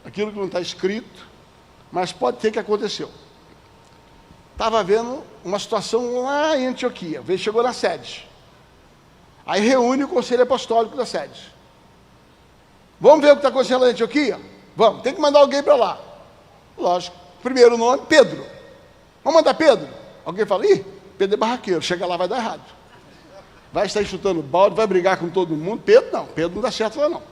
Speaker 1: Aquilo que não está escrito, mas pode ter que aconteceu. Estava vendo uma situação lá em Antioquia, chegou na sede. Aí reúne o conselho apostólico da sede. Vamos ver o que está acontecendo lá em Antioquia? Vamos, tem que mandar alguém para lá. Lógico, primeiro nome, Pedro. Vamos mandar Pedro? Alguém fala, ih, Pedro é barraqueiro, chega lá vai dar errado. Vai estar chutando balde, vai brigar com todo mundo. Pedro não dá certo lá não.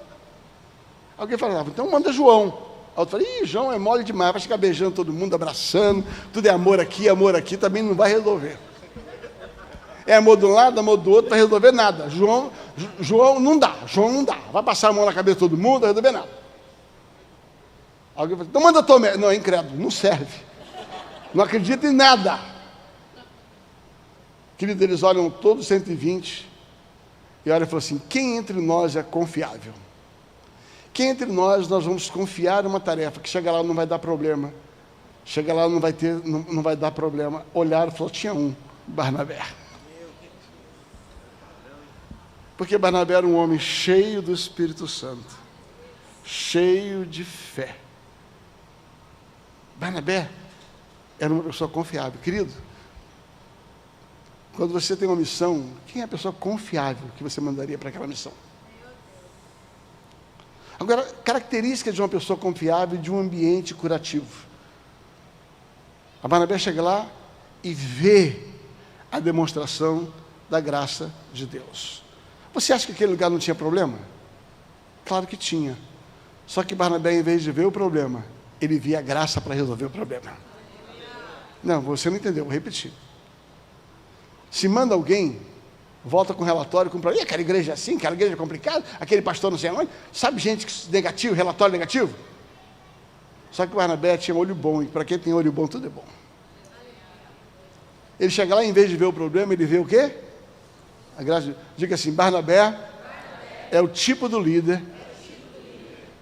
Speaker 1: Alguém fala, então manda João. Outro fala, ih, João é mole demais, vai ficar beijando todo mundo, abraçando, tudo é amor aqui, também não vai resolver. É amor de um lado, amor do outro, não vai resolver nada. João não dá. Vai passar a mão na cabeça de todo mundo, não vai resolver nada. Alguém fala, então manda Tomé. Não, é incrédulo, não serve. Não acredita em nada. Querido, eles olham todos 120 e olham e falam assim, quem entre nós é confiável? Quem entre nós vamos confiar numa tarefa que chega lá não vai dar problema. Chega lá não vai dar problema. Olharam e falaram, tinha um, Barnabé. Porque Barnabé era um homem cheio do Espírito Santo, cheio de fé. Barnabé era uma pessoa confiável. Querido, quando você tem uma missão, quem é a pessoa confiável que você mandaria para aquela missão? Agora, características de uma pessoa confiável e de um ambiente curativo. A Barnabé chega lá e vê a demonstração da graça de Deus. Você acha que aquele lugar não tinha problema? Claro que tinha. Só que Barnabé, em vez de ver o problema, ele via a graça para resolver o problema. Não, você não entendeu, vou repetir. Se manda alguém, volta com relatório, com problema. E aquela igreja é assim, aquela igreja é complicada, aquele pastor não sei onde. Sabe gente negativo, relatório negativo? Só que Barnabé tinha olho bom, e para quem tem olho bom, tudo é bom. Ele chega lá, em vez de ver o problema, ele vê o quê? A graça. Diga assim, Barnabé é o tipo do líder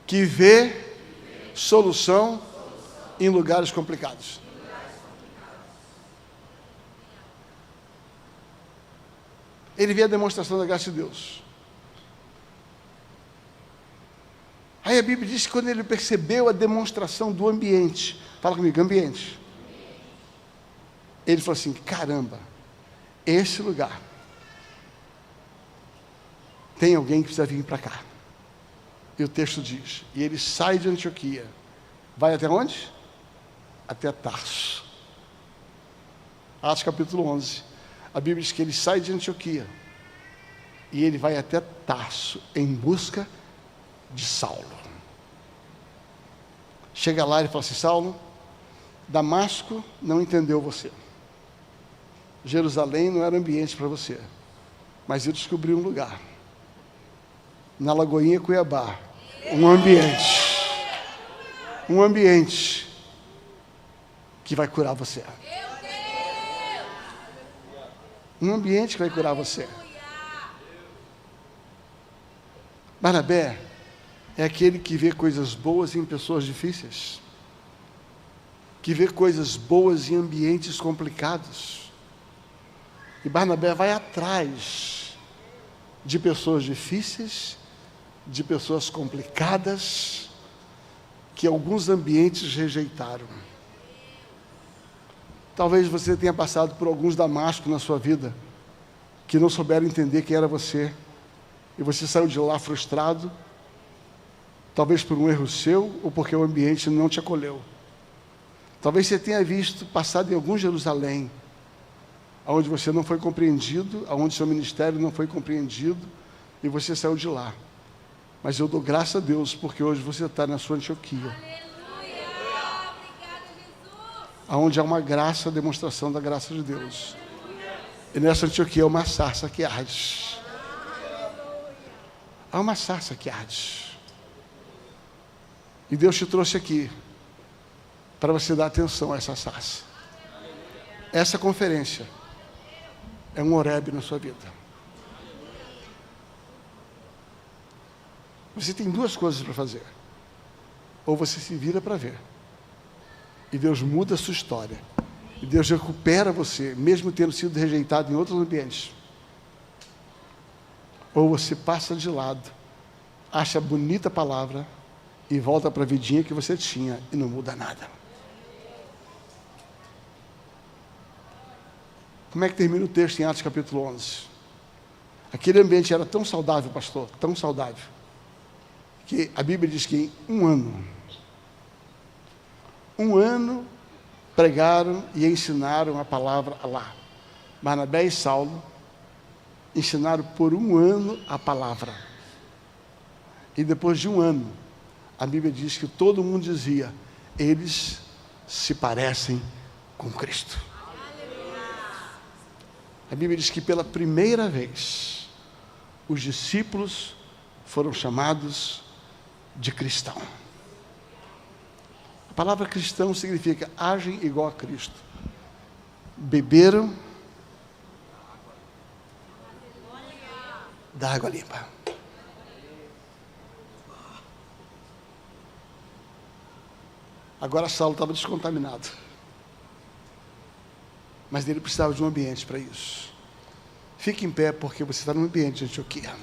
Speaker 1: que vê solução em lugares complicados. Ele vê a demonstração da graça de Deus. Aí a Bíblia diz que quando ele percebeu a demonstração do ambiente, fala comigo, ambiente. Ele falou assim, caramba, esse lugar tem alguém que precisa vir para cá. E o texto diz, e ele sai de Antioquia, vai até onde? Até Tarso. Atos capítulo 11. A Bíblia diz que ele sai de Antioquia e ele vai até Tarso em busca de Saulo. Chega lá e fala assim, Saulo, Damasco não entendeu você. Jerusalém não era ambiente para você. Mas eu descobri um lugar. Na Lagoinha Cuiabá. Um ambiente que vai curar você. Um ambiente que vai curar você. Barnabé é aquele que vê coisas boas em pessoas difíceis, que vê coisas boas em ambientes complicados. E Barnabé vai atrás de pessoas difíceis, de pessoas complicadas, que alguns ambientes rejeitaram. Talvez você tenha passado por alguns damascos na sua vida, que não souberam entender quem era você, e você saiu de lá frustrado, talvez por um erro seu, ou porque o ambiente não te acolheu. Talvez você tenha passado em algum Jerusalém, onde você não foi compreendido, onde seu ministério não foi compreendido, e você saiu de lá. Mas eu dou graças a Deus, porque hoje você está na sua Antioquia. Onde há uma graça, demonstração da graça de Deus. E nessa Antioquia é uma sarça que arde. Há uma sarça que arde. E Deus te trouxe aqui para você dar atenção a essa sarça. Essa conferência é um Horebe na sua vida. Você tem duas coisas para fazer. Ou você se vira para ver, e Deus muda a sua história, e Deus recupera você, mesmo tendo sido rejeitado em outros ambientes. Ou você passa de lado, acha bonita a palavra, e volta para a vidinha que você tinha, e não muda nada. Como é que termina o texto em Atos capítulo 11? Aquele ambiente era tão saudável, pastor, tão saudável, que a Bíblia diz que em um ano pregaram e ensinaram a palavra lá. Barnabé e Saulo ensinaram por um ano a palavra. E depois de um ano, a Bíblia diz que todo mundo dizia: eles se parecem com Cristo. A Bíblia diz que pela primeira vez, os discípulos foram chamados de cristão. A palavra cristão significa agem igual a Cristo. Beberam da água limpa. Agora Saulo estava descontaminado, mas ele precisava de um ambiente para isso. Fique em pé, porque você está num ambiente de Antioquia.